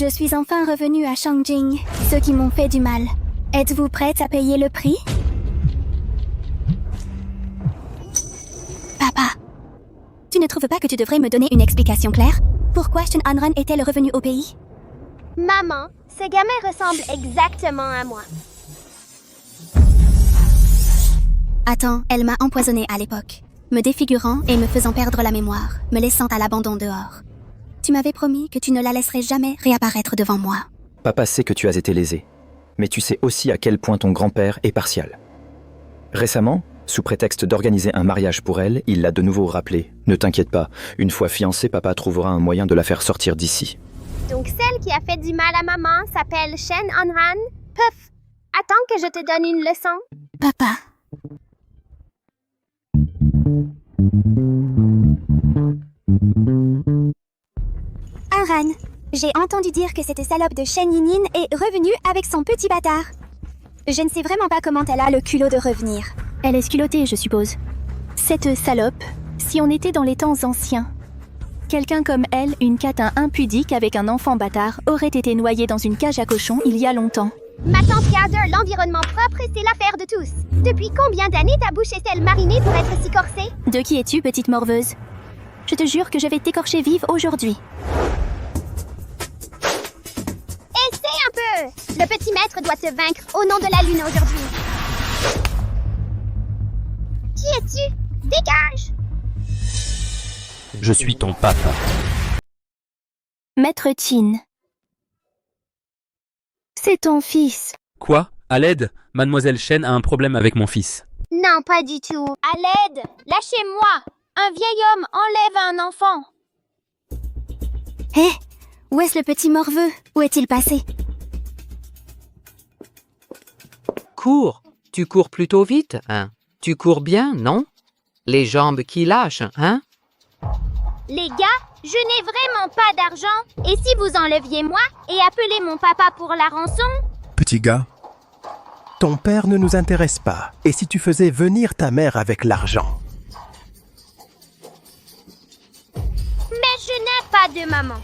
Je suis enfin revenue à Shangjing, ceux qui m'ont fait du mal. Êtes-vous prête à payer le prix? Papa, tu ne trouves pas que tu devrais me donner une explication claire? Pourquoi Shen Hanran est-elle revenue au pays? Maman, ce gamin ressemble exactement à moi. Attends, elle m'a empoisonnée à l'époque, me défigurant et me faisant perdre la mémoire, me laissant à l'abandon dehors. Tu m'avais promis que tu ne la laisserais jamais réapparaître devant moi. Papa sait que tu as été lésé, mais tu sais aussi à quel point ton grand-père est partial. Récemment, sous prétexte d'organiser un mariage pour elle, il l'a de nouveau rappelé. Ne t'inquiète pas, une fois fiancée, papa trouvera un moyen de la faire sortir d'ici. Donc celle qui a fait du mal à maman s'appelle Shen Hanran? Puff, attends que je te donne une leçon. Papa. Hanran, j'ai entendu dire que cette salope de Shen Yinyin est revenue avec son petit bâtard. Je ne sais vraiment pas comment elle a le culot de revenir. Elle est sculottée, je suppose. Cette salope, si on était dans les temps anciens. Quelqu'un comme elle, une catin impudique avec un enfant bâtard, aurait été noyé dans une cage à cochons il y a longtemps. Ma tante Gather, l'environnement propre, c'est l'affaire de tous. Depuis combien d'années ta bouche est-elle marinée pour être si corsée? De qui es-tu, petite morveuse? Je te jure que je vais t'écorcher vive aujourd'hui. Essaie un peu! Le petit maître doit te vaincre au nom de la lune aujourd'hui. Qui es-tu? Dégage! Je suis ton papa. Maître Qin. C'est ton fils. Quoi? À l'aide? Mademoiselle Shen a un problème avec mon fils. Non, pas du tout. À l'aide! Lâchez-moi! Un vieil homme enlève un enfant. Hé, où est-ce le petit morveux? Où est-il passé? Cours. Tu cours plutôt vite, hein? Tu cours bien, non? Les jambes qui lâchent, hein? Les gars, je n'ai vraiment pas d'argent. Et si vous enleviez moi et appelez mon papa pour la rançon? Petit gars, ton père ne nous intéresse pas. Et si tu faisais venir ta mère avec l'argent? Mais je n'ai pas de maman.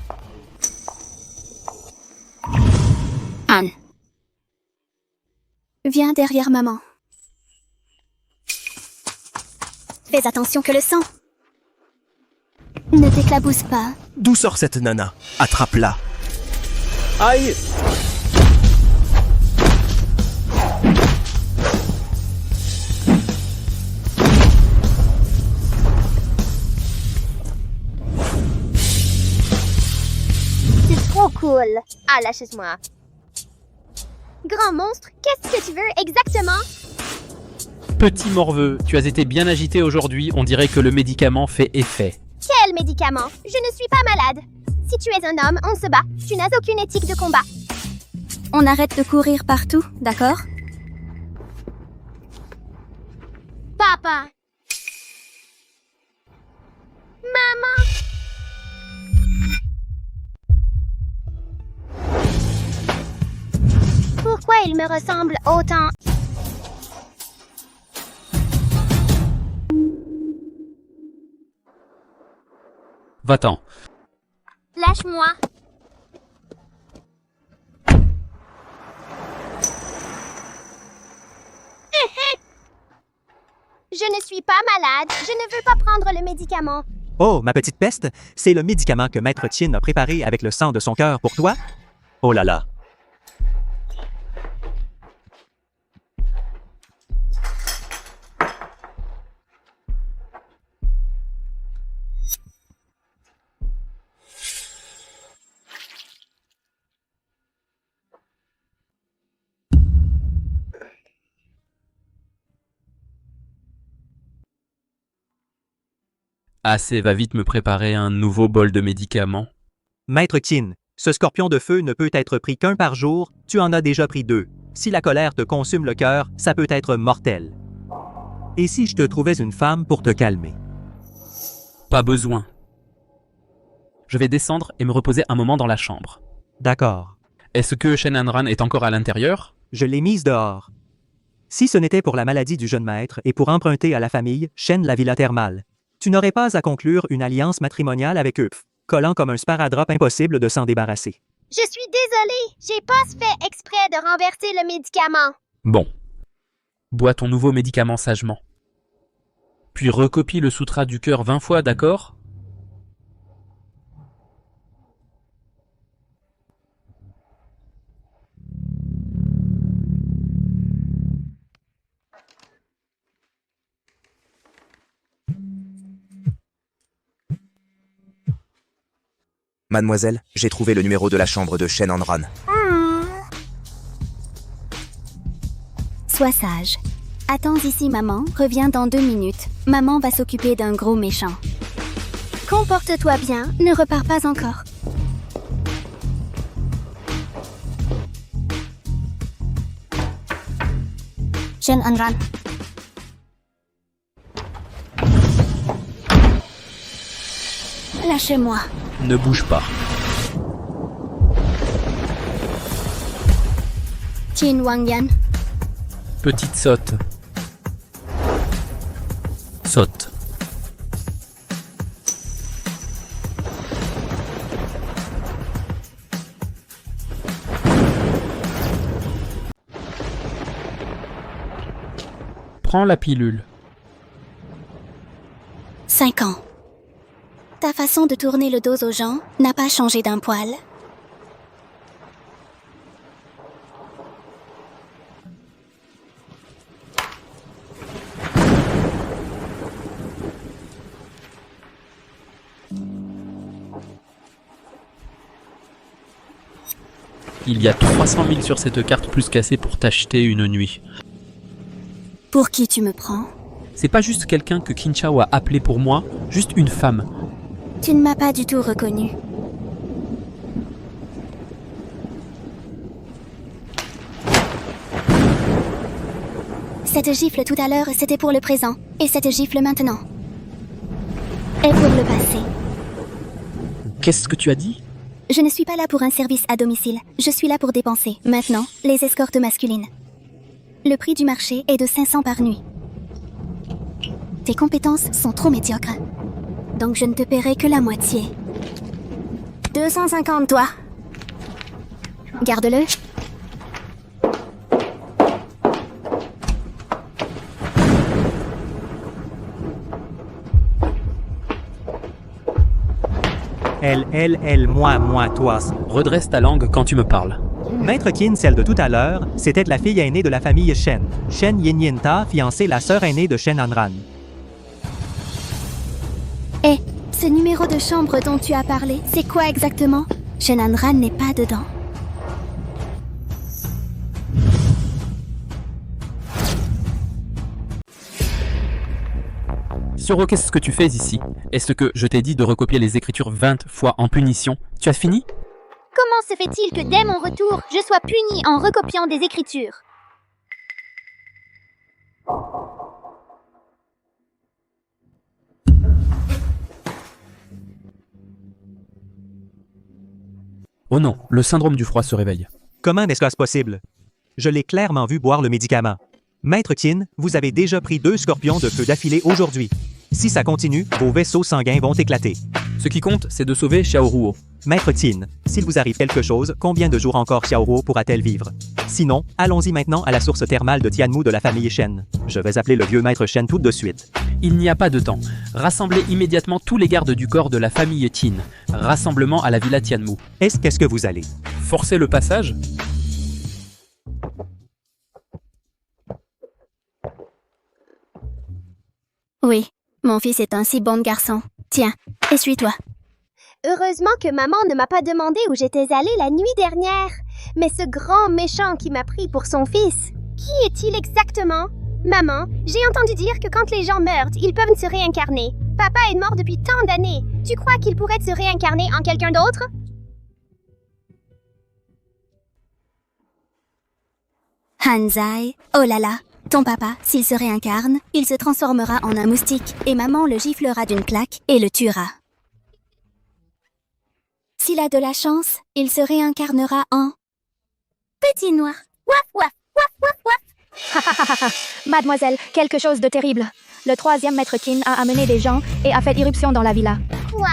Anne. Viens derrière maman. Fais attention que le sang ne t'éclabousse pas. D'où sort cette nana? Attrape-la. Aïe! C'est trop cool. Ah, lâche-moi. Grand monstre, qu'est-ce que tu veux exactement? Petit morveux, tu as été bien agité aujourd'hui, on dirait que le médicament fait effet. Quel médicament? Je ne suis pas malade. Si tu es un homme, on se bat. Tu n'as aucune éthique de combat. On arrête de courir partout, d'accord? Papa. Maman. Pourquoi il me ressemble autant? Va-t'en. Lâche-moi. Je ne suis pas malade. Je ne veux pas prendre le médicament. Oh, ma petite peste, c'est le médicament que Maître Qin a préparé avec le sang de son cœur pour toi? Oh là là. Assez, va vite me préparer un nouveau bol de médicaments. Maître Qin, ce scorpion de feu ne peut être pris qu'un par jour, tu en as déjà pris 2. Si la colère te consume le cœur, ça peut être mortel. Et si je te trouvais une femme pour te calmer? Pas besoin. Je vais descendre et me reposer un moment dans la chambre. D'accord. Est-ce que Shen Hanran est encore à l'intérieur? Je l'ai mise dehors. Si ce n'était pour la maladie du jeune maître et pour emprunter à la famille Shen la villa thermale, tu n'aurais pas à conclure une alliance matrimoniale avec eux, collant comme un sparadrap impossible de s'en débarrasser. Je suis désolée, j'ai pas fait exprès de renverser le médicament. Bon. Bois ton nouveau médicament sagement. Puis recopie le sutra du cœur 20 fois, d'accord? Mademoiselle, j'ai trouvé le numéro de la chambre de Shen Hanran. Sois sage. Attends ici, maman. Reviens dans 2 minutes. Maman va s'occuper d'un gros méchant. Comporte-toi bien. Ne repars pas encore. Shen Hanran. Lâchez-moi. Ne bouge pas. Qin Wangyan. Petite sotte. Saute. Prends la pilule. 5 ans. Ta façon de tourner le dos aux gens n'a pas changé d'un poil. Il y a 300 000 sur cette carte plus qu'assez pour t'acheter une nuit. Pour qui tu me prends? C'est pas juste quelqu'un que Qin Chao a appelé pour moi, juste une femme. Tu ne m'as pas du tout reconnu. Cette gifle tout à l'heure, c'était pour le présent. Et cette gifle maintenant est pour le passé. Qu'est-ce que tu as dit? Je ne suis pas là pour un service à domicile. Je suis là pour dépenser. Maintenant, les escortes masculines. Le prix du marché est de 500 par nuit. Tes compétences sont trop médiocres. Donc je ne te paierai que la moitié. 250 toi. Garde-le. Elle, moi, toi. Redresse ta langue quand tu me parles. Maître Qin, celle de tout à l'heure, c'était la fille aînée de la famille Shen. Shen Yin-Yin-Ta, fiancée la sœur aînée de Shen Hanran. Hé, ce numéro de chambre dont tu as parlé, c'est quoi exactement? Shen Hanran n'est pas dedans. Suro, qu'est-ce que tu fais ici? Est-ce que je t'ai dit de recopier les écritures 20 fois en punition? Tu as fini? Comment se fait-il que dès mon retour, je sois punie en recopiant des écritures? Oh non, le syndrome du froid se réveille. Comment est-ce que c'est possible? Je l'ai clairement vu boire le médicament. Maître Qin, vous avez déjà pris 2 scorpions de feu d'affilée aujourd'hui. Si ça continue, vos vaisseaux sanguins vont éclater. Ce qui compte, c'est de sauver Xiaoruo. Maître Qin, s'il vous arrive quelque chose, combien de jours encore Xiaoruo pourra-t-elle vivre? Sinon, allons-y maintenant à la source thermale de Tianmu de la famille Shen. Je vais appeler le vieux maître Shen tout de suite. Il n'y a pas de temps. Rassemblez immédiatement tous les gardes du corps de la famille Qin. Rassemblement à la villa Tianmu. Qu'est-ce que vous allez? Forcer le passage? Oui, mon fils est un si bon garçon. Tiens, essuie-toi. Heureusement que maman ne m'a pas demandé où j'étais allée la nuit dernière. Mais ce grand méchant qui m'a pris pour son fils, qui est-il exactement? Maman, j'ai entendu dire que quand les gens meurent, ils peuvent se réincarner. Papa est mort depuis tant d'années. Tu crois qu'il pourrait se réincarner en quelqu'un d'autre? Hanzai, oh là là, ton papa, s'il se réincarne, il se transformera en un moustique et maman le giflera d'une claque et le tuera. S'il a de la chance, il se réincarnera en petit noir. Waf, waf, waf, waf, waf. Mademoiselle, quelque chose de terrible. Le 3e maître Qin a amené des gens et a fait irruption dans la villa. Quoi?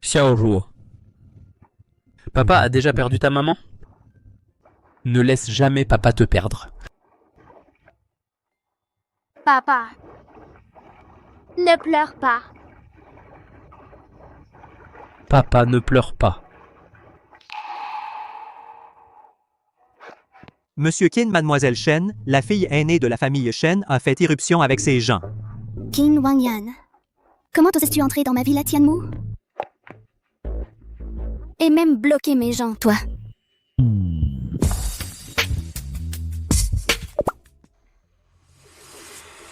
Xiaoru. Papa a déjà perdu ta maman? Ne laisse jamais papa te perdre. Papa, ne pleure pas. Papa ne pleure pas. Monsieur Qin, Mademoiselle Shen, la fille aînée de la famille Shen, a fait irruption avec ses gens. Qin Wangyan. Comment osais-tu entrer dans ma ville à Tianmu? Et même bloquer mes gens, toi.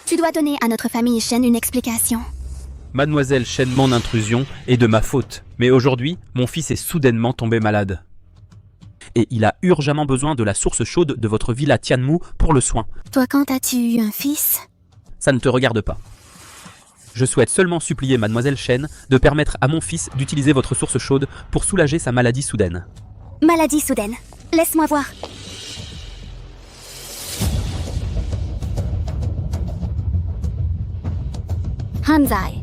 Tu dois donner à notre famille Shen une explication. Mademoiselle Shen, mon intrusion est de ma faute. Mais aujourd'hui, mon fils est soudainement tombé malade. Et il a urgemment besoin de la source chaude de votre villa Tianmu pour le soin. Toi, quand as-tu eu un fils? Ça ne te regarde pas. Je souhaite seulement supplier Mademoiselle Shen de permettre à mon fils d'utiliser votre source chaude pour soulager sa maladie soudaine. Maladie soudaine. Laisse-moi voir. Hanzai.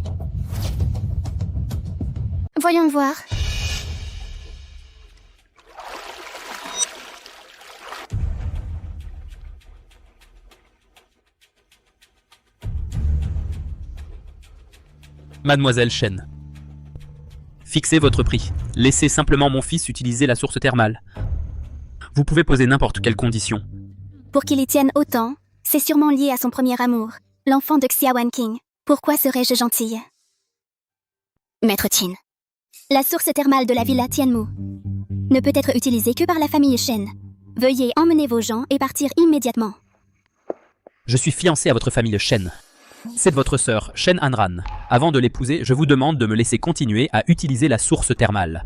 Voyons voir. Mademoiselle Shen. Fixez votre prix. Laissez simplement mon fils utiliser la source thermale. Vous pouvez poser n'importe quelle condition. Pour qu'il y tienne autant, c'est sûrement lié à son premier amour, l'enfant de Xiaowan King. Pourquoi serais-je gentille? Maître Qin, la source thermale de la villa Tianmu ne peut être utilisée que par la famille Shen. Veuillez emmener vos gens et partir immédiatement. Je suis fiancé à votre famille Shen. C'est de votre sœur, Shen Hanran. Avant de l'épouser, je vous demande de me laisser continuer à utiliser la source thermale.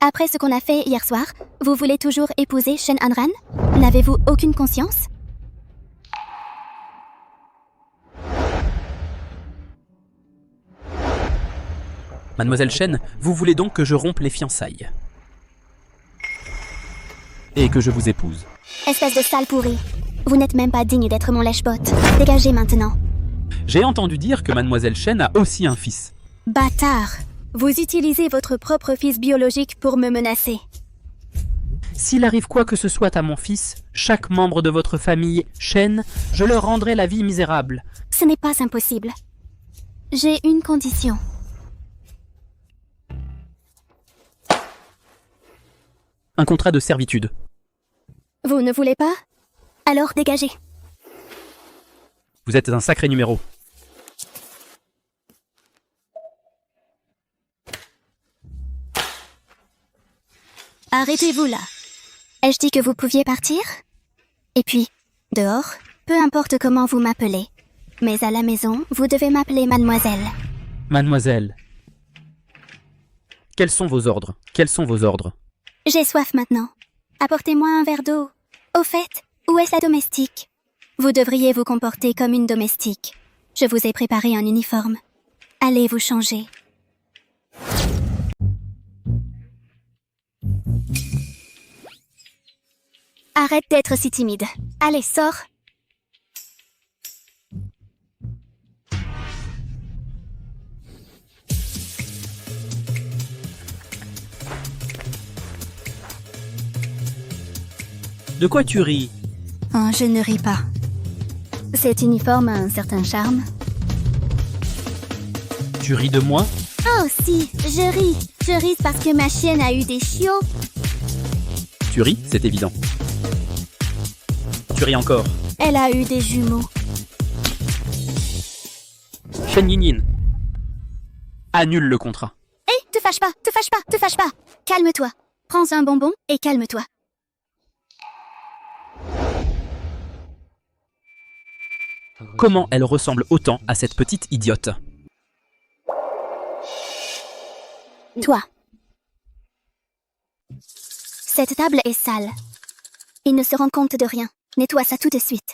Après ce qu'on a fait hier soir, vous voulez toujours épouser Shen Hanran? N'avez-vous aucune conscience? Mademoiselle Shen, vous voulez donc que je rompe les fiançailles et que je vous épouse. Espèce de sale pourri. Vous n'êtes même pas digne d'être mon lèche-bot. Dégagez maintenant. J'ai entendu dire que Mademoiselle Shen a aussi un fils. Bâtard. Vous utilisez votre propre fils biologique pour me menacer. S'il arrive quoi que ce soit à mon fils, chaque membre de votre famille Shen, je leur rendrai la vie misérable. Ce n'est pas impossible. J'ai une condition. Un contrat de servitude. Vous ne voulez pas? Alors dégagez. Vous êtes un sacré numéro. Arrêtez-vous là. Ai-je dit que vous pouviez partir? Et puis, dehors, peu importe comment vous m'appelez. Mais à la maison, vous devez m'appeler mademoiselle. Mademoiselle. Quels sont vos ordres? Quels sont vos ordres? J'ai soif maintenant. Apportez-moi un verre d'eau. Au fait, où est la domestique? Vous devriez vous comporter comme une domestique. Je vous ai préparé un uniforme. Allez vous changer. Arrête d'être si timide. Allez, sors. De quoi tu ris? Oh, je ne ris pas. Cet uniforme a un certain charme. Tu ris de moi? Oh si, je ris. Je ris parce que ma chienne a eu des chiots. Tu ris, c'est évident. Tu ris encore. Elle a eu des jumeaux. Shen Yinyin. Annule le contrat. Hé, te fâche pas, te fâche pas, te fâche pas. Calme-toi. Prends un bonbon et calme-toi. Comment elle ressemble autant à cette petite idiote? Toi. Cette table est sale. Il ne se rend compte de rien. Nettoie ça tout de suite.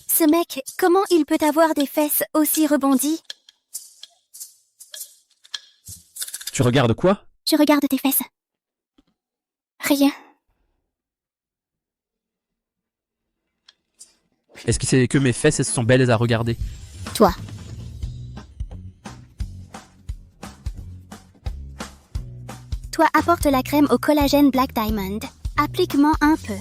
Ce mec, comment il peut avoir des fesses aussi rebondies? Tu regardes quoi? Je regarde tes fesses. Rien. Est-ce que c'est que mes fesses elles sont belles à regarder? Toi. Toi, apporte la crème au collagène Black Diamond. Applique-moi un peu.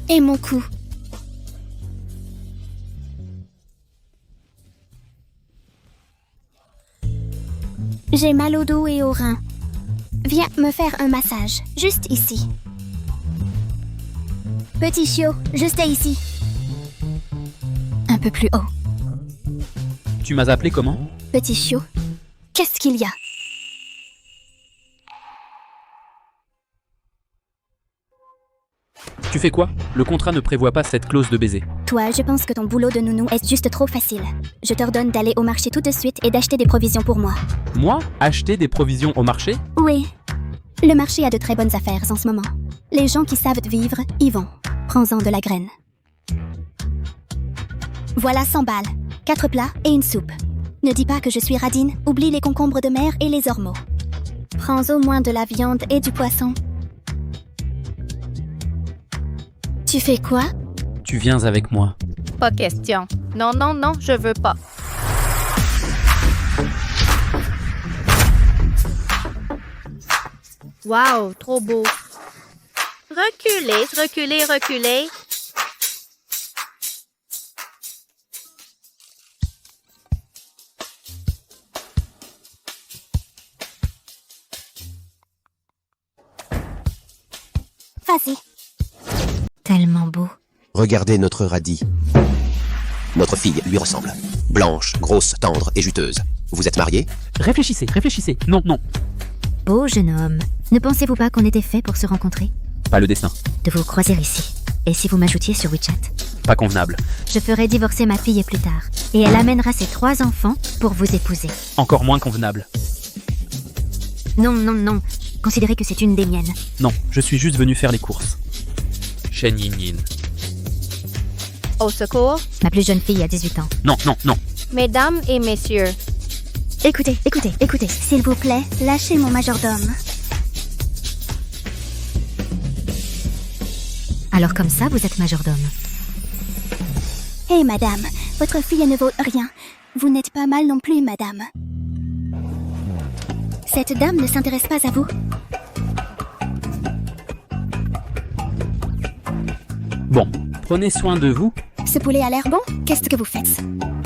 Et mon cou. J'ai mal au dos et aux reins. Viens me faire un massage, juste ici. Petit chiot, juste ici. Un peu plus haut. Tu m'as appelé comment? Petit chiot, qu'est-ce qu'il y a? Tu fais quoi? Le contrat ne prévoit pas cette clause de baiser. Toi, je pense que ton boulot de nounou est juste trop facile. Je t'ordonne d'aller au marché tout de suite et d'acheter des provisions pour moi. Moi? Acheter des provisions au marché? Oui. Le marché a de très bonnes affaires en ce moment. Les gens qui savent vivre y vont. Prends-en de la graine. Voilà 100 balles, 4 plats et une soupe. Ne dis pas que je suis radine, oublie les concombres de mer et les ormeaux. Prends au moins de la viande et du poisson. Tu fais quoi? Tu viens avec moi. Pas question. Non, non, non, je veux pas. Wow, trop beau. Reculez, reculez, reculez. Vas-y. Tellement beau. Regardez notre radis. Notre fille lui ressemble. Blanche, grosse, tendre et juteuse. Vous êtes mariés? Réfléchissez, réfléchissez. Non, non. Beau jeune homme. Ne pensez-vous pas qu'on était fait pour se rencontrer? Pas le destin. De vous croiser ici. Et si vous m'ajoutiez sur WeChat? Pas convenable. Je ferai divorcer ma fille plus tard. Et elle amènera ses 3 enfants pour vous épouser. Encore moins convenable. Non, non, non. Considérez que c'est une des miennes. Non, je suis juste venu faire les courses. Shen Yin Yin. Au secours, Ma plus jeune fille a 18 ans. Non, non, non. mesdames et messieurs. Écoutez, écoutez, écoutez. S'il vous plaît, lâchez mon majordome. Alors comme ça, vous êtes majordome. Hé, madame, votre fille ne vaut rien. Vous n'êtes pas mal non plus, madame. Cette dame ne s'intéresse pas à vous? Bon, prenez soin de vous. Ce poulet a l'air bon? Qu'est-ce que vous faites?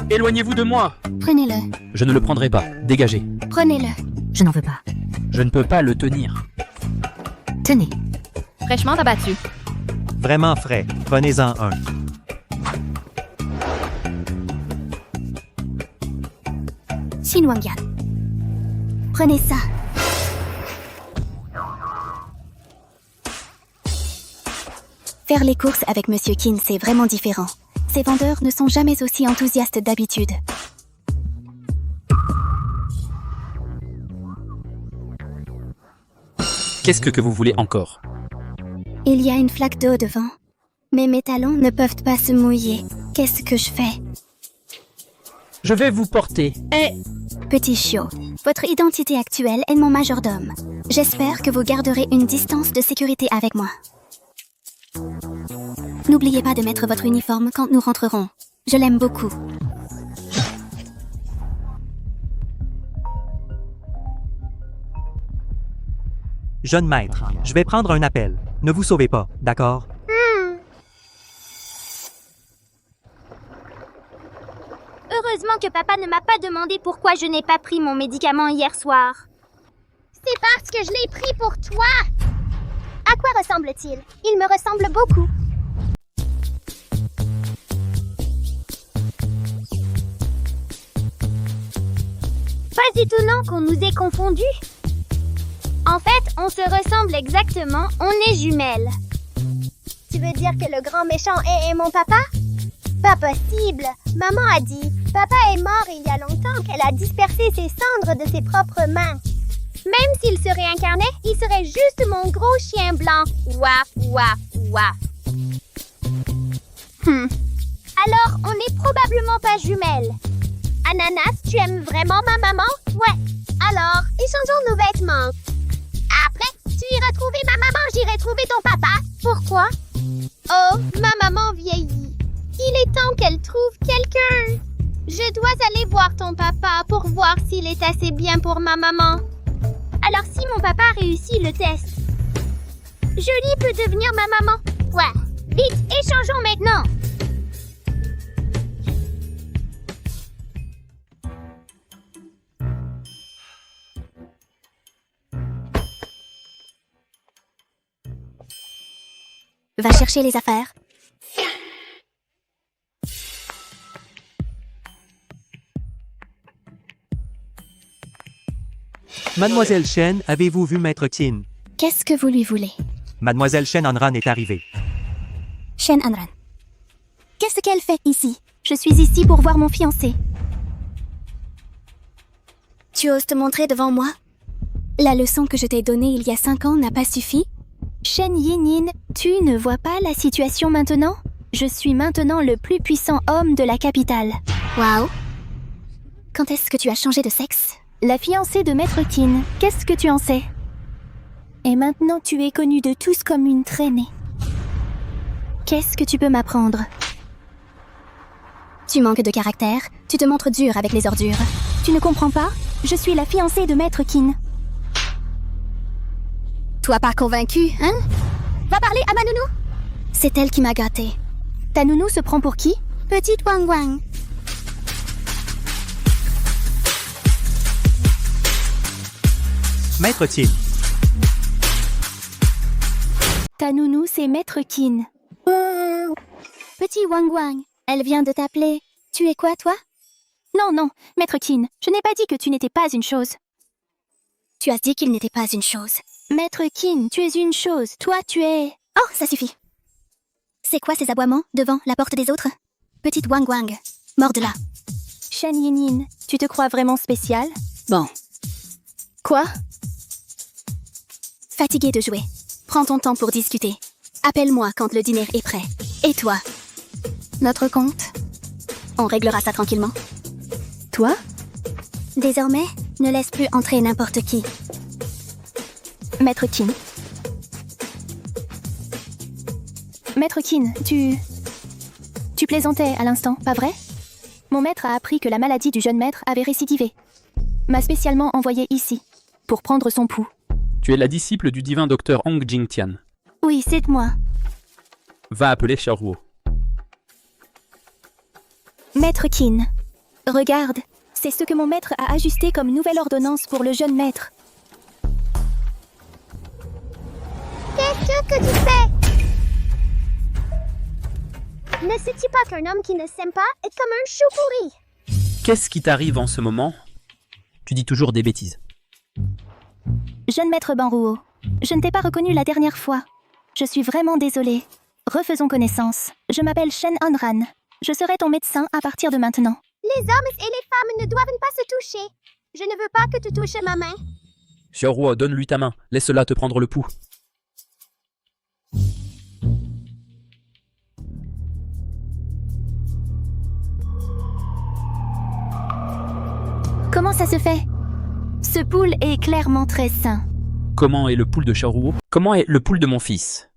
Éloignez-vous de moi. Prenez-le. Je ne le prendrai pas. Dégagez. Prenez-le. Je n'en veux pas. Je ne peux pas le tenir. Tenez. Fraîchement abattu. Vraiment frais. Prenez-en un. Xinhuangyan. Prenez ça. Faire les courses avec Monsieur Qin, c'est vraiment différent. Ces vendeurs ne sont jamais aussi enthousiastes d'habitude. Qu'est-ce que vous voulez encore? Il y a une flaque d'eau devant. Mais mes talons ne peuvent pas se mouiller. Qu'est-ce que je fais? Je vais vous porter. Petit chiot, votre identité actuelle est mon majordome. J'espère que vous garderez une distance de sécurité avec moi. N'oubliez pas de mettre votre uniforme quand nous rentrerons. Je l'aime beaucoup. Jeune maître, je vais prendre un appel. Ne vous sauvez pas, d'accord? Heureusement que papa ne m'a pas demandé pourquoi je n'ai pas pris mon médicament hier soir. C'est parce que je l'ai pris pour toi. À quoi ressemble-t-il? Il me ressemble beaucoup. Pas étonnant qu'on nous ait confondus. En fait, on se ressemble exactement, on est jumelles. Tu veux dire que le grand méchant est mon papa? Pas possible. Maman a dit, papa est mort il y a longtemps qu'elle a dispersé ses cendres de ses propres mains. Même s'il se réincarnait, il serait juste mon gros chien blanc. Waf, waf, waf. Alors, on n'est probablement pas jumelles. Ananas, tu aimes vraiment ma maman? Ouais. Alors, échangeons nos vêtements. Après, tu iras trouver ma maman, j'irai trouver ton papa. Pourquoi? Oh, ma maman vieillit. Il est temps qu'elle trouve quelqu'un. Je dois aller voir ton papa pour voir s'il est assez bien pour ma maman. Alors si mon papa réussit le test, Jolie peut devenir ma maman. Ouais, vite, échangeons maintenant. Va chercher les affaires. Mademoiselle Shen, avez-vous vu Maître Tin? Qu'est-ce que vous lui voulez? Mademoiselle Shen Anran est arrivée. Shen Anran. Qu'est-ce qu'elle fait ici? Je suis ici pour voir mon fiancé. Tu oses te montrer devant moi? La leçon que je t'ai donnée il y a 5 ans n'a pas suffi? Shen Yinyin, tu ne vois pas la situation maintenant? Je suis maintenant le plus puissant homme de la capitale. Waouh! Quand est-ce que tu as changé de sexe? La fiancée de Maître Tin, qu'est-ce que tu en sais? Et maintenant tu es connue de tous comme une traînée. Qu'est-ce que tu peux m'apprendre? Tu manques de caractère, tu te montres dur avec les ordures. Tu ne comprends pas? Je suis la fiancée de Maître Tin. Toi pas convaincu, hein? Va parler à ma nounou. C'est elle qui m'a gâtée. Ta nounou se prend pour qui? Petite Wang Wang. Maître Tin. Ta nounou, c'est Maître Tin. Petit Wang Wang, elle vient de t'appeler. Tu es quoi, toi? Non, Maître Tin, je n'ai pas dit que tu n'étais pas une chose. Tu as dit qu'il n'était pas une chose. Maître Tin, tu es une chose. Toi, tu es... Oh, ça suffit. C'est quoi ces aboiements devant la porte des autres? Petite Wang Wang, morde-la. Shen Yinyin, tu te crois vraiment spécial? Bon. Quoi? Fatigué de jouer. Prends ton temps pour discuter. Appelle-moi quand le dîner est prêt. Et toi? Notre compte? On réglera ça tranquillement. Toi? Désormais, ne laisse plus entrer n'importe qui. Maître Tin. Maître Tin, tu plaisantais à l'instant, pas vrai? Mon maître a appris que la maladie du jeune maître avait récidivé. M'a spécialement envoyé ici, pour prendre son pouls. Tu es la disciple du divin docteur Hong Jingtian. Oui, c'est moi. Va appeler Xiaoruo. Maître Qin, regarde, c'est ce que mon maître a ajusté comme nouvelle ordonnance pour le jeune maître. Qu'est-ce que tu fais? Ne sais-tu pas qu'un homme qui ne s'aime pas est comme un chou pourri? Qu'est-ce qui t'arrive en ce moment? Tu dis toujours des bêtises. Jeune maître Banruo, je ne t'ai pas reconnu la dernière fois. Je suis vraiment désolée. Refaisons connaissance. Je m'appelle Shen Anran. Je serai ton médecin à partir de maintenant. Les hommes et les femmes ne doivent pas se toucher. Je ne veux pas que tu touches ma main. Xiaoruo, donne-lui ta main. Laisse-la te prendre le pouls. Comment ça se fait? Ce poule est clairement très sain. Comment est le poule de Xiaoruo? Comment est le poule de mon fils?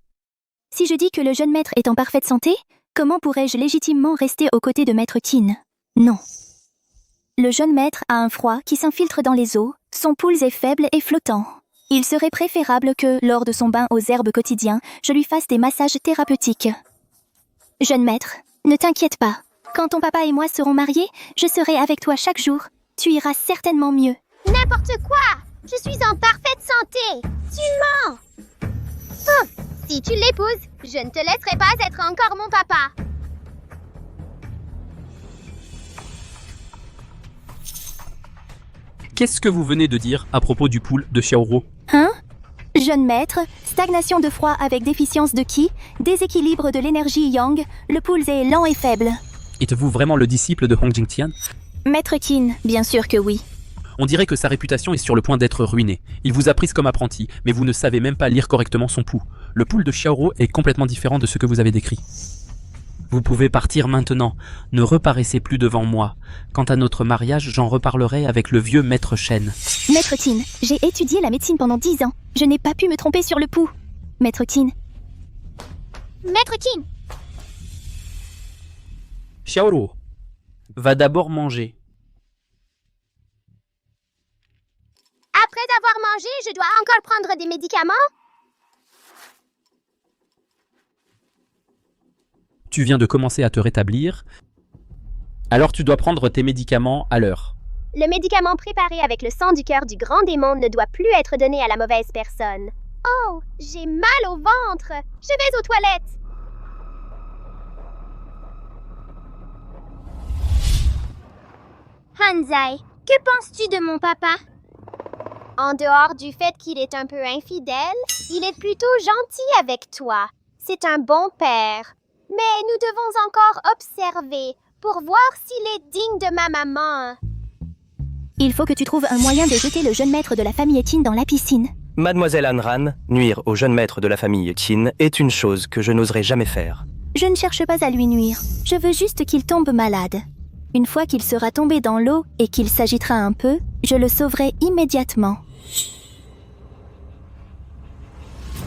Si je dis que le jeune maître est en parfaite santé, comment pourrais-je légitimement rester aux côtés de maître Qin? Non. Le jeune maître a un froid qui s'infiltre dans les os, son pouls est faible et flottant. Il serait préférable que, lors de son bain aux herbes quotidien, je lui fasse des massages thérapeutiques. Jeune maître, ne t'inquiète pas. Quand ton papa et moi serons mariés, je serai avec toi chaque jour. Tu iras certainement mieux. N'importe quoi! Je suis en parfaite santé! Tu mens! Oh, si tu l'épouses, je ne te laisserai pas être encore mon papa! Qu'est-ce que vous venez de dire à propos du poule de Xiaoruo? Hein? Jeune maître, stagnation de froid avec déficience de Qi, déséquilibre de l'énergie Yang, le pouls est lent et faible. Êtes-vous vraiment le disciple de Hong Jingtian? Maître Qin, bien sûr que oui. On dirait que sa réputation est sur le point d'être ruinée. Il vous a prise comme apprenti, mais vous ne savez même pas lire correctement son pouls. Le pouls de Xiaoro est complètement différent de ce que vous avez décrit. Vous pouvez partir maintenant. Ne reparaissez plus devant moi. Quant à notre mariage, j'en reparlerai avec le vieux maître Shen. Maître Tin, j'ai étudié la médecine pendant 10 ans. Je n'ai pas pu me tromper sur le pouls. Maître Tin, Maître Tin, Xiaoro va d'abord manger. après avoir mangé, je dois encore prendre des médicaments? Tu viens de commencer à te rétablir, alors tu dois prendre tes médicaments à l'heure. Le médicament préparé avec le sang du cœur du grand démon ne doit plus être donné à la mauvaise personne. Oh, j'ai mal au ventre. Je vais aux toilettes. Hanzai, que penses-tu de mon papa? En dehors du fait qu'il est un peu infidèle, il est plutôt gentil avec toi. C'est un bon père. Mais nous devons encore observer pour voir s'il est digne de ma maman. il faut que tu trouves un moyen de jeter le jeune maître de la famille Tin dans la piscine. Mademoiselle Anran, nuire au jeune maître de la famille Tin est une chose que je n'oserais jamais faire. Je ne cherche pas à lui nuire. Je veux juste qu'il tombe malade. Une fois qu'il sera tombé dans l'eau et qu'il s'agitera un peu, je le sauverai immédiatement.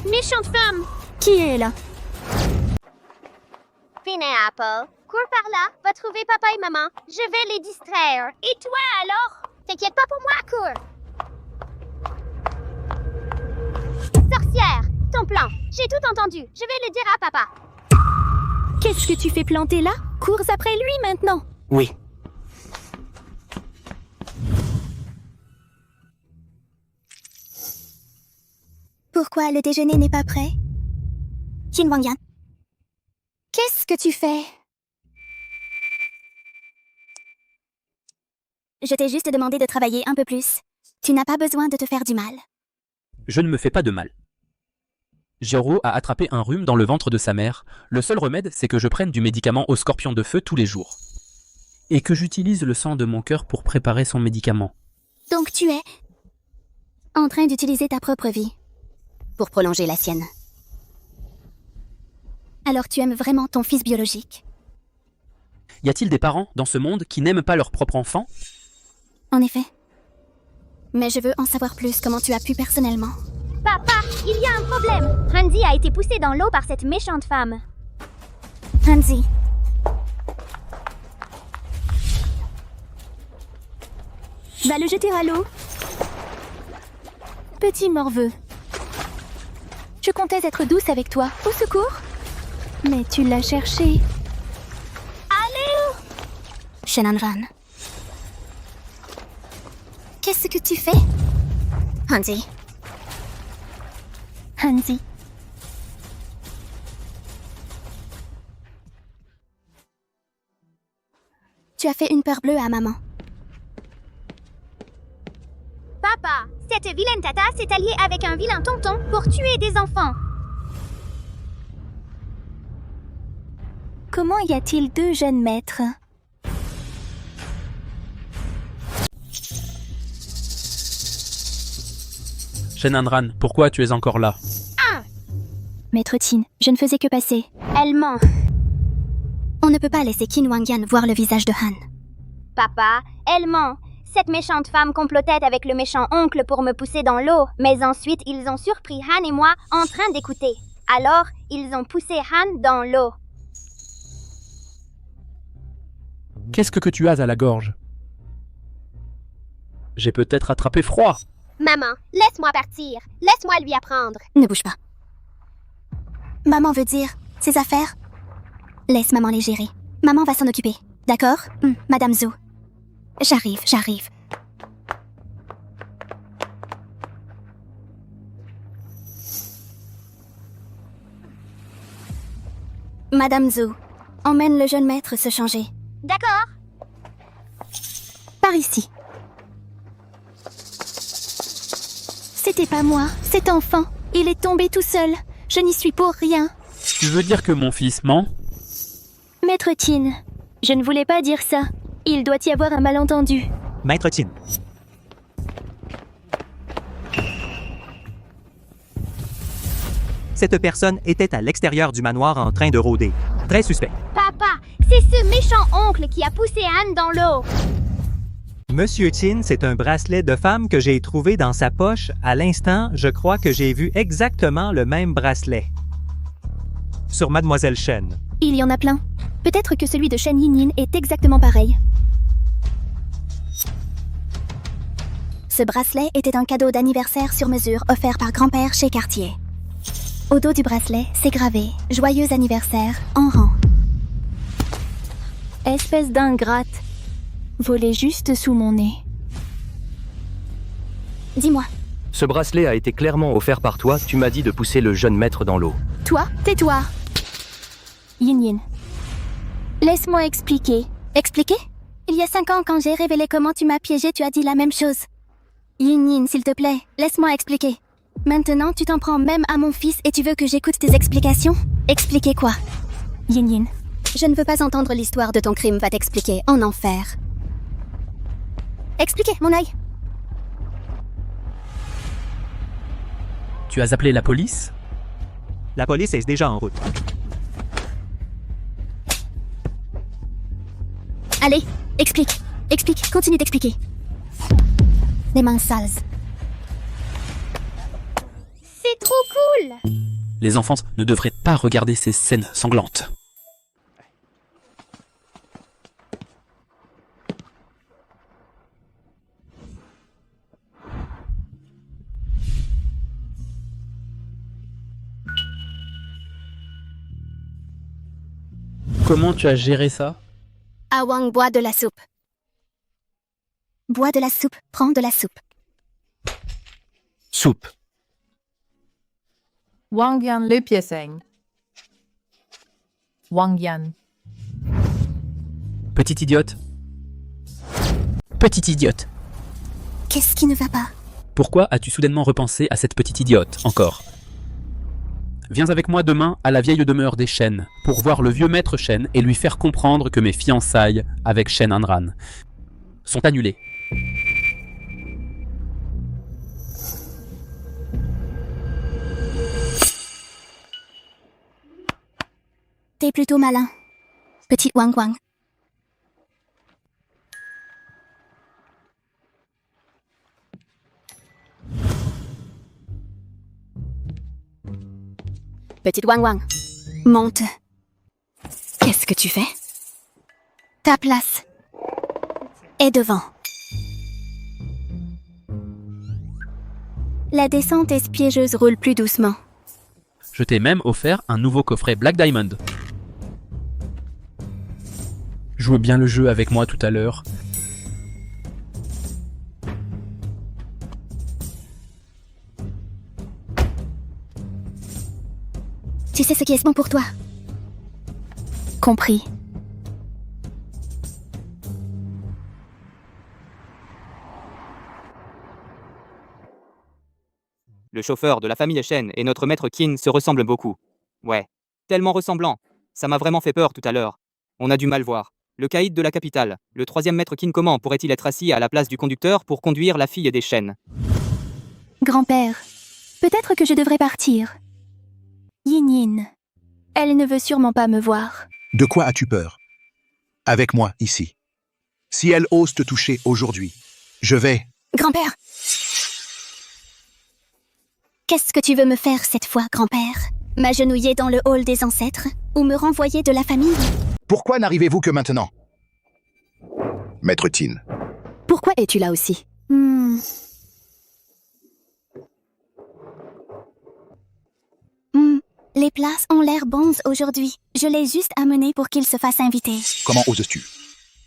Méchante femme! Qui est là? Pineapple, cours par là, va trouver papa et maman. Je vais les distraire. Et toi alors? T'inquiète pas pour moi, cours! Sorcière, ton plan. J'ai tout entendu. Je vais le dire à papa. Qu'est-ce que tu fais planter là? Cours après lui maintenant! Oui. Pourquoi le déjeuner n'est pas prêt? Qin Wangyan, qu'est-ce que tu fais? Je t'ai juste demandé de travailler un peu plus. Tu n'as pas besoin de te faire du mal. Je ne me fais pas de mal. Xiaoro a attrapé un rhume dans le ventre de sa mère. Le seul remède, c'est que je prenne du médicament au scorpion de feu tous les jours. Et que j'utilise le sang de mon cœur pour préparer son médicament. Donc tu es en train d'utiliser ta propre vie pour prolonger la sienne. Alors tu aimes vraiment ton fils biologique? Y a-t-il des parents dans ce monde qui n'aiment pas leur propre enfant? En effet. Mais je veux en savoir plus comment tu as pu personnellement. Papa, il y a un problème. Hanzi a été poussé dans l'eau par cette méchante femme. Hanzi. Va le jeter à l'eau. Petit morveux. Je comptais être douce avec toi. Au secours. Mais tu l'as cherché. Shenanran. Qu'est-ce que tu fais? Hanzi. Hanzi. Tu as fait une peur bleue à maman. Papa, cette vilaine tata s'est alliée avec un vilain tonton pour tuer des enfants. Comment y a-t-il 2 jeunes maîtres? Shenanran, pourquoi tu es encore là? Maître Tin, je ne faisais que passer. Elle ment. On ne peut pas laisser Qin Wangyan voir le visage de Han. Papa, elle ment. Cette méchante femme complotait avec le méchant oncle pour me pousser dans l'eau, mais ensuite ils ont surpris Han et moi en train d'écouter. Alors, ils ont poussé Han dans l'eau. Qu'est-ce que tu as à la gorge? J'ai peut-être attrapé froid. Maman, laisse-moi partir. Laisse-moi lui apprendre. Ne bouge pas. Maman veut dire ses affaires. Laisse maman les gérer. Maman va s'en occuper. D'accord? Madame Zhou. J'arrive. Madame Zhou, emmène le jeune maître se changer. D'accord? Par ici. C'était pas moi, cet enfant. Il est tombé tout seul. Je n'y suis pour rien. Tu veux dire que mon fils ment? Maître Tin, je ne voulais pas dire ça. Il doit y avoir un malentendu. Maître Tin, Cette personne était à l'extérieur du manoir en train de rôder. Très suspect. Papa, c'est ce méchant oncle qui a poussé Anne dans l'eau. Monsieur Tin, c'est un bracelet de femme que j'ai trouvé dans sa poche. À l'instant, je crois que j'ai vu exactement le même bracelet. Sur Mademoiselle Shen. Il y en a plein. Peut-être que celui de Shen Yinyin est exactement pareil. Ce bracelet était un cadeau d'anniversaire sur mesure offert par grand-père chez Cartier. Au dos du bracelet, c'est gravé « Joyeux anniversaire » en rang. Espèce d'ingrate. Volé juste sous mon nez. Dis-moi, Ce bracelet a été clairement offert par toi, tu m'as dit de pousser le jeune maître dans l'eau. Toi, tais-toi. Yinyin. Laisse-moi expliquer. expliquer? Il y a 5 ans, quand j'ai révélé comment tu m'as piégé, tu as dit la même chose. Yin, s'il te plaît, laisse-moi expliquer. Maintenant, tu t'en prends même à mon fils et tu veux que j'écoute tes explications? Expliquer quoi? Yinyin. Je ne veux pas entendre l'histoire de ton crime, va t'expliquer en enfer. Expliquez, mon œil. Tu as appelé la police? La police est déjà en route. Allez, explique. Explique, continue d'expliquer. Les mains sales. C'est trop cool. Les enfants ne devraient pas regarder ces scènes sanglantes. Comment tu as géré ça? Awang, bois de la soupe. Bois de la soupe, prends de la soupe. Soupe. Wang Yan le pieseng. Wang Yan. Petite idiote. Petite idiote. Qu'est-ce qui ne va pas? Pourquoi as-tu soudainement repensé à cette petite idiote, encore? Viens avec moi demain à la vieille demeure des Shen pour voir le vieux maître Shen et lui faire comprendre que mes fiançailles avec Shen Hanran sont annulées. T'es plutôt malin. Petit Wang Wang. Petite Wang Wang. Monte. Qu'est-ce que tu fais? Ta place est devant. La descente espiégeuse roule plus doucement. Je t'ai même offert un nouveau coffret Black Diamond. Joue bien le jeu avec moi tout à l'heure. Tu sais ce qui est bon pour toi. Compris. Le chauffeur de la famille Shen et notre maître Qin se ressemblent beaucoup. Ouais, tellement ressemblants. Ça m'a vraiment fait peur tout à l'heure. On a du mal voir. Le caïd de la capitale, le troisième maître Qin, comment pourrait-il être assis à la place du conducteur pour conduire la fille des Shen? Grand-père, peut-être que je devrais partir. Yinyin. Elle ne veut sûrement pas me voir. De quoi as-tu peur? Avec moi, ici. Si elle ose te toucher aujourd'hui, je vais... Grand-père! Qu'est-ce que tu veux me faire cette fois, grand-père? M'agenouiller dans le hall des ancêtres? Ou me renvoyer de la famille? Pourquoi n'arrivez-vous que maintenant? Maître Tin. Pourquoi es-tu là aussi? Les places ont l'air bonnes aujourd'hui. Je l'ai juste amené pour qu'il se fasse inviter. Comment oses-tu?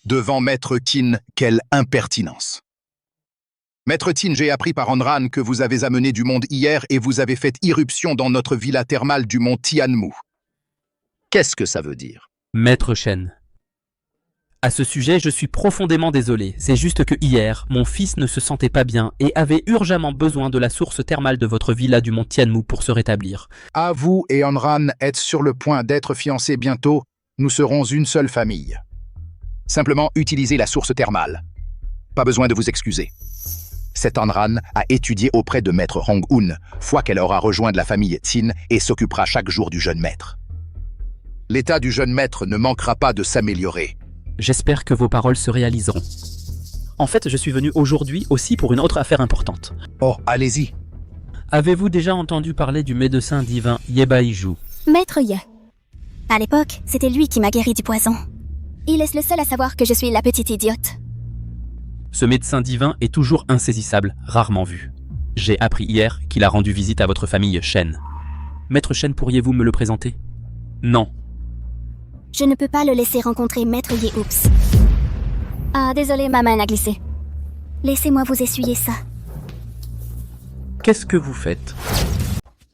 Devant Maître Qin, quelle impertinence! Maître Tin, j'ai appris par Hanran que vous avez amené du monde hier et vous avez fait irruption dans notre villa thermale du mont Tianmu. Qu'est-ce que ça veut dire? Maître Shen. À ce sujet, je suis profondément désolé. C'est juste que hier, mon fils ne se sentait pas bien et avait urgemment besoin de la source thermale de votre villa du mont Tianmu pour se rétablir. À vous et Hanran êtes sur le point d'être fiancés bientôt. Nous serons une seule famille. Simplement utilisez la source thermale. Pas besoin de vous excuser. cette Anran a étudié auprès de maître Hong-un, fois qu'elle aura rejoint la famille Tin et s'occupera chaque jour du jeune maître. L'état du jeune maître ne manquera pas de s'améliorer. J'espère que vos paroles se réaliseront. En fait, je suis venu aujourd'hui aussi pour une autre affaire importante. Oh, allez-y. Avez-vous déjà entendu parler du médecin divin Yebaiju? Maître Ye. À l'époque, c'était lui qui m'a guéri du poison. Il est le seul à savoir que je suis la petite idiote. Ce médecin divin est toujours insaisissable, rarement vu. J'ai appris hier qu'il a rendu visite à votre famille Shen. Maître Shen, pourriez-vous me le présenter? Non. Je ne peux pas le laisser rencontrer Maître Ye. Oups. Ah, désolé, ma main a glissé. Laissez-moi vous essuyer ça. Qu'est-ce que vous faites?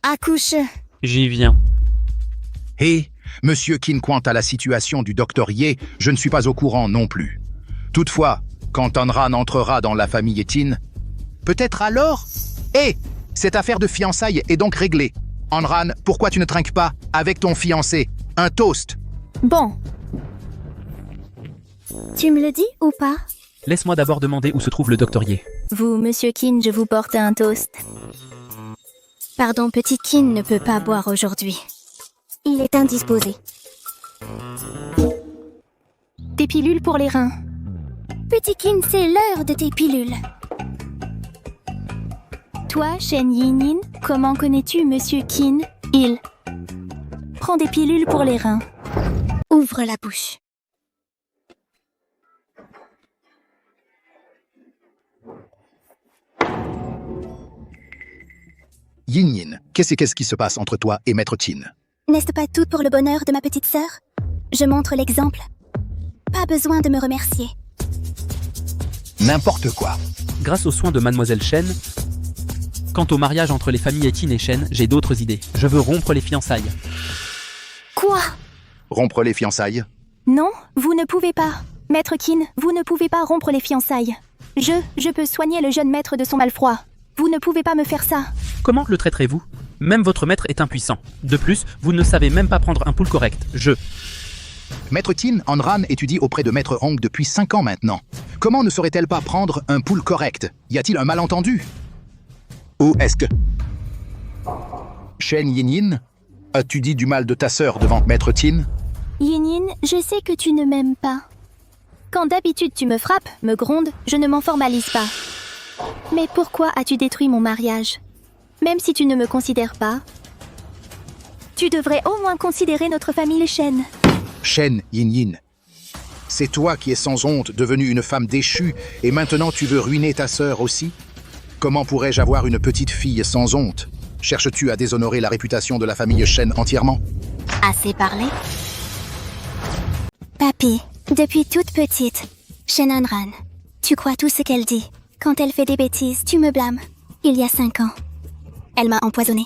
Accouche. J'y viens. Hé, monsieur Qin, quant à la situation du docteur Ye, je ne suis pas au courant non plus. Toutefois, quand Anran entrera dans la famille Tin, peut-être alors... Hé, cette affaire de fiançailles est donc réglée. Anran, pourquoi tu ne trinques pas avec ton fiancé un toast? Bon, Tu me le dis ou pas? Laisse-moi d'abord demander où se trouve le docteur Ye. vous, monsieur Qin, je vous porte un toast. Pardon, petit Qin ne peut pas boire aujourd'hui. Il est indisposé. Des pilules pour les reins. Petit Qin, c'est l'heure de tes pilules. Toi, Shen Yinyin, comment connais-tu monsieur Qin? Il prend des pilules pour les reins. Ouvre la bouche. Yin, qu'est-ce qui se passe entre toi et Maître Tin? N'est-ce pas tout pour le bonheur de ma petite sœur? Je montre l'exemple. Pas besoin de me remercier. N'importe quoi. Grâce aux soins de Mademoiselle Shen, quant au mariage entre les familles Tin et Shen, j'ai d'autres idées. Je veux rompre les fiançailles. Quoi? Rompre les fiançailles? Non, vous ne pouvez pas. Maître Qin, vous ne pouvez pas rompre les fiançailles. Je peux soigner le jeune maître de son mal-froid. Vous ne pouvez pas me faire ça. Comment le traiterez-vous? Même votre maître est impuissant. De plus, vous ne savez même pas prendre un pouls correct. Maître Tin, Anran étudie auprès de Maître Hong depuis 5 ans maintenant. Comment ne saurait-elle pas prendre un pouls correct? Y a-t-il un malentendu? Ou est-ce que... Shen Yinyin, as-tu dit du mal de ta sœur devant Maître Tin? Yinyin, je sais que tu ne m'aimes pas. Quand d'habitude tu me frappes, me grondes, je ne m'en formalise pas. Mais pourquoi as-tu détruit mon mariage? Même si tu ne me considères pas, tu devrais au moins considérer notre famille Shen. Shen Yinyin, c'est toi qui es sans honte devenue une femme déchue et maintenant tu veux ruiner ta sœur aussi? Comment pourrais-je avoir une petite fille sans honte? Cherches-tu à déshonorer la réputation de la famille Shen entièrement? Assez parlé. Papy, depuis toute petite, Shen Anran, tu crois tout ce qu'elle dit. Quand elle fait des bêtises, tu me blâmes. Il y a 5 ans, elle m'a empoisonné,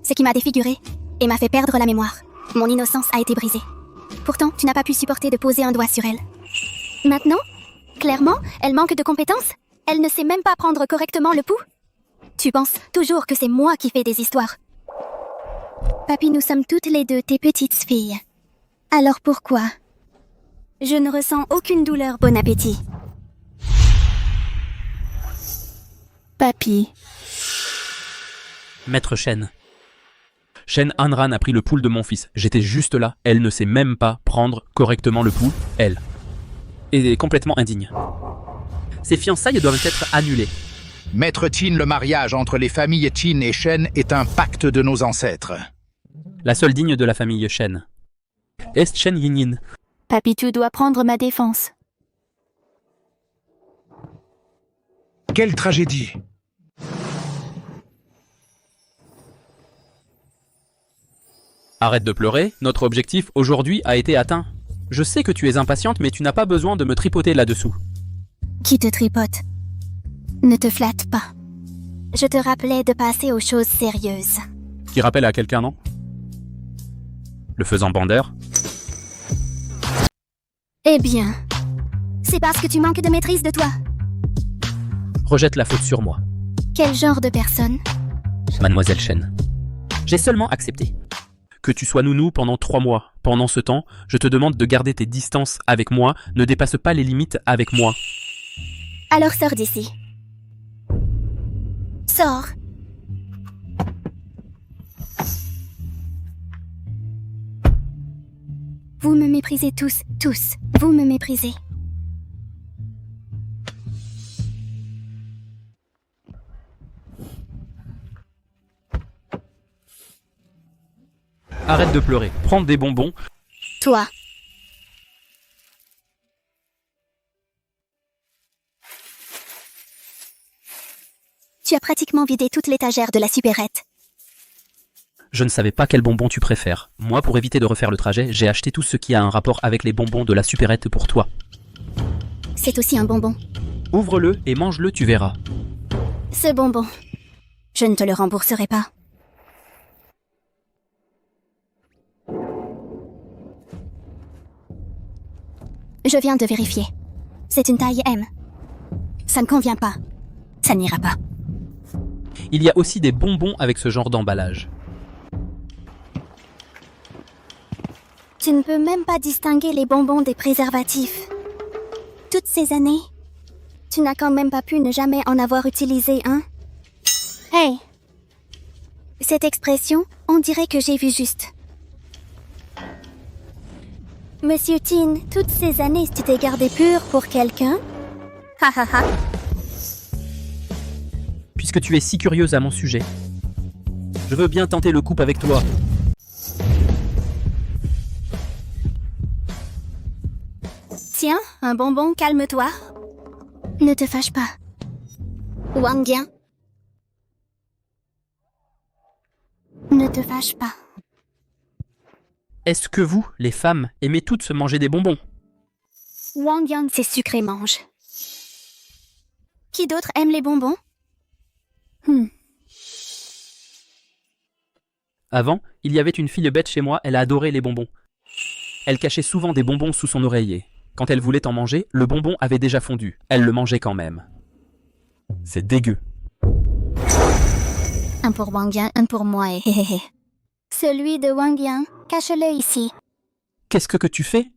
ce qui m'a défiguré et m'a fait perdre la mémoire. Mon innocence a été brisée. Pourtant, tu n'as pas pu supporter de poser un doigt sur elle. Maintenant, clairement, elle manque de compétences. Elle ne sait même pas prendre correctement le pouls. Tu penses toujours que c'est moi qui fais des histoires. Papy, nous sommes toutes les deux tes petites filles. Alors pourquoi? Je ne ressens aucune douleur, bon appétit. Papy. Maître Shen. Shen Anran a pris le pouls de mon fils. J'étais juste là. Elle ne sait même pas prendre correctement le pouls, elle. Et est complètement indigne. Ces fiançailles doivent être annulées. Maître Tin, le mariage entre les familles Tin et Shen est un pacte de nos ancêtres. La seule digne de la famille Shen. Est Shen Yinyin. Papy, tu dois prendre ma défense. Quelle tragédie! Arrête de pleurer, notre objectif aujourd'hui a été atteint. Je sais que tu es impatiente, mais tu n'as pas besoin de me tripoter là-dessous. Qui te tripote? Ne te flatte pas. Je te rappelais de passer aux choses sérieuses. Qui rappelle à quelqu'un, non? Le faisant bandeur? Eh bien, c'est parce que tu manques de maîtrise de toi. Rejette la faute sur moi. Quel genre de personne? Mademoiselle Shen. J'ai seulement accepté. Que tu sois nounou pendant 3 mois. Pendant ce temps, je te demande de garder tes distances avec moi. Ne dépasse pas les limites avec moi. Alors sors d'ici. Sors. Vous me méprisez tous, tous. Vous me méprisez. Arrête de pleurer, prends des bonbons. Toi. Tu as pratiquement vidé toute l'étagère de la supérette. Je ne savais pas quel bonbon tu préfères. Moi, pour éviter de refaire le trajet, j'ai acheté tout ce qui a un rapport avec les bonbons de la supérette pour toi. C'est aussi un bonbon. Ouvre-le et mange-le, tu verras. Ce bonbon, je ne te le rembourserai pas. Je viens de vérifier. C'est une taille M. Ça ne convient pas. Ça n'ira pas. Il y a aussi des bonbons avec ce genre d'emballage. Tu ne peux même pas distinguer les bonbons des préservatifs. Toutes ces années, tu n'as quand même pas pu ne jamais en avoir utilisé un. Hey! Cette expression, on dirait que j'ai vu juste. Monsieur Tin, toutes ces années, tu t'es gardé pur pour quelqu'un? Ha ha ha. Puisque tu es si curieuse à mon sujet, je veux bien tenter le couple avec toi. Tiens, un bonbon, calme-toi. Ne te fâche pas. Wang Yan. Ne te fâche pas. Est-ce que vous, les femmes, aimez toutes se manger des bonbons? Wang Yan, c'est sucré mange. Qui d'autre aime les bonbons? Avant, il y avait une fille bête chez moi, elle a adoré les bonbons. Elle cachait souvent des bonbons sous son oreiller. Quand elle voulait en manger, le bonbon avait déjà fondu. Elle le mangeait quand même. C'est dégueu. Un pour Wang Yan, un pour moi et héhéhé. Celui de Wang Yan, cache-le ici. Qu'est-ce que tu fais?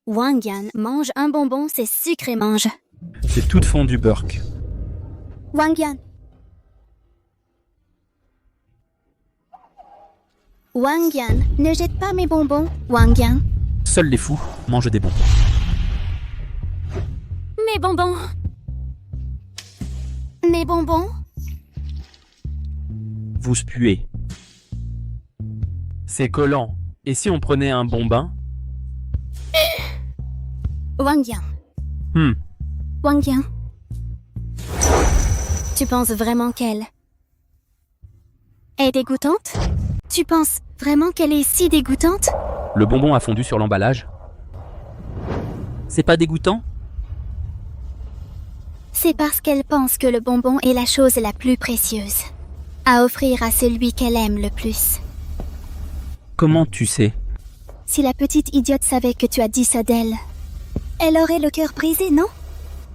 Wang Yan mange un bonbon, c'est sucré mange. C'est toute fondue Burke. Wang Yan. Wang Yan, ne jette pas mes bonbons, Wang Yan. Seuls les fous mangent des bonbons. Mes bonbons. Mes bonbons. Vous spuez. C'est collant. Et si on prenait un bon bain? Wang Yan. Wang Yan. Tu penses vraiment qu'elle est dégoûtante? Tu penses vraiment qu'elle est si dégoûtante? Le bonbon a fondu sur l'emballage. C'est pas dégoûtant? C'est parce qu'elle pense que le bonbon est la chose la plus précieuse à offrir à celui qu'elle aime le plus. Comment tu sais? Si la petite idiote savait que tu as dit ça d'elle, elle aurait le cœur brisé, non?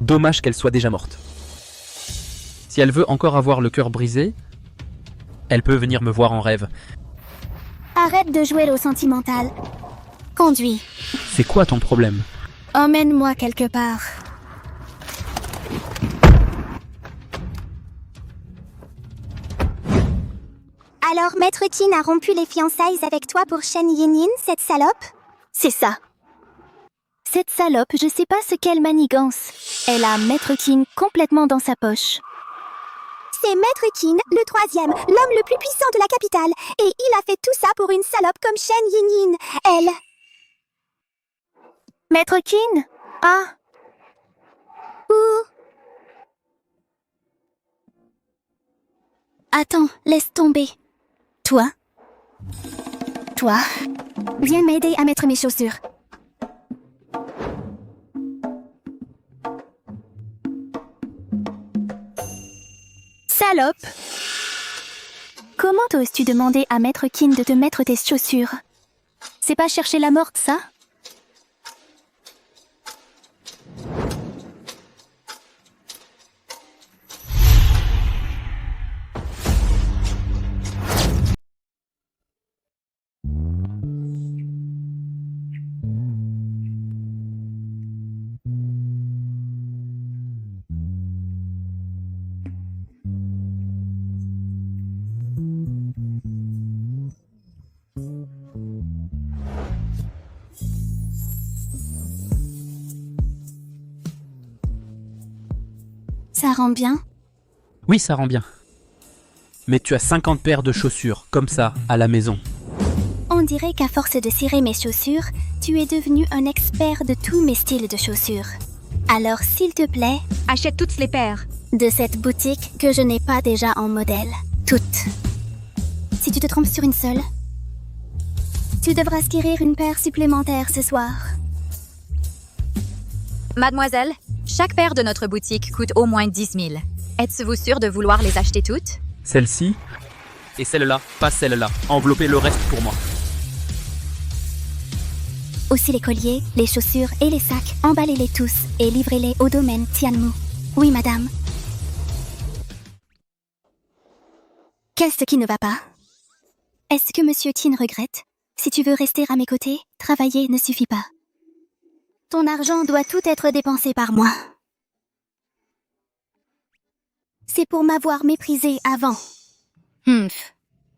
Dommage qu'elle soit déjà morte. Si elle veut encore avoir le cœur brisé, elle peut venir me voir en rêve. Arrête de jouer au sentimental. Conduis. C'est quoi ton problème? Emmène-moi quelque part. Alors, Maître Qin a rompu les fiançailles avec toi pour Shen Yinyin, cette salope? C'est ça. Cette salope, je sais pas ce qu'elle manigance. Elle a Maître Qin complètement dans sa poche. C'est Maître Qin, le troisième, l'homme le plus puissant de la capitale. Et il a fait tout ça pour une salope comme Shen Yinyin. Elle... Maître Qin? Ah! Attends, laisse tomber. Toi? Toi? Viens m'aider à mettre mes chaussures. Salope! Comment oses-tu demander à Maître Qin de te mettre tes chaussures? C'est pas chercher la morte, ça? Ça rend bien? Oui, ça rend bien. Mais tu as 50 paires de chaussures, comme ça, à la maison. On dirait qu'à force de cirer mes chaussures, tu es devenu un expert de tous mes styles de chaussures. Alors, s'il te plaît, Achète toutes les paires. de cette boutique que je n'ai pas déjà en modèle. Toutes. Si tu te trompes sur une seule, tu devras acquérir une paire supplémentaire ce soir. Mademoiselle, chaque paire de notre boutique coûte au moins 10 000. Êtes-vous sûre de vouloir les acheter toutes? Celle-ci et celle-là, pas celle-là. Enveloppez le reste pour moi. Aussi les colliers, les chaussures et les sacs, emballez-les tous et livrez-les au domaine Tianmu. Oui, madame. Qu'est-ce qui ne va pas? Est-ce que Monsieur Tin regrette? Si tu veux rester à mes côtés, travailler ne suffit pas. Ton argent doit tout être dépensé par moi. C'est pour m'avoir méprisé avant.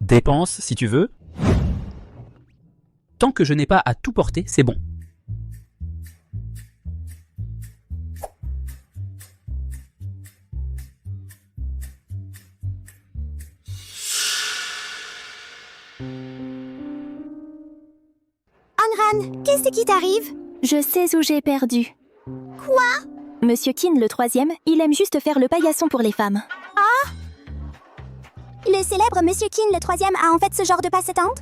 Dépense, si tu veux. Tant que je n'ai pas à tout porter, c'est bon. Anran, qu'est-ce qui t'arrive? Je sais où j'ai perdu. Quoi? Monsieur Kin, le 3e, il aime juste faire le paillasson pour les femmes. Ah? Le célèbre Monsieur Kin, le 3e, a en fait ce genre de passe-temps?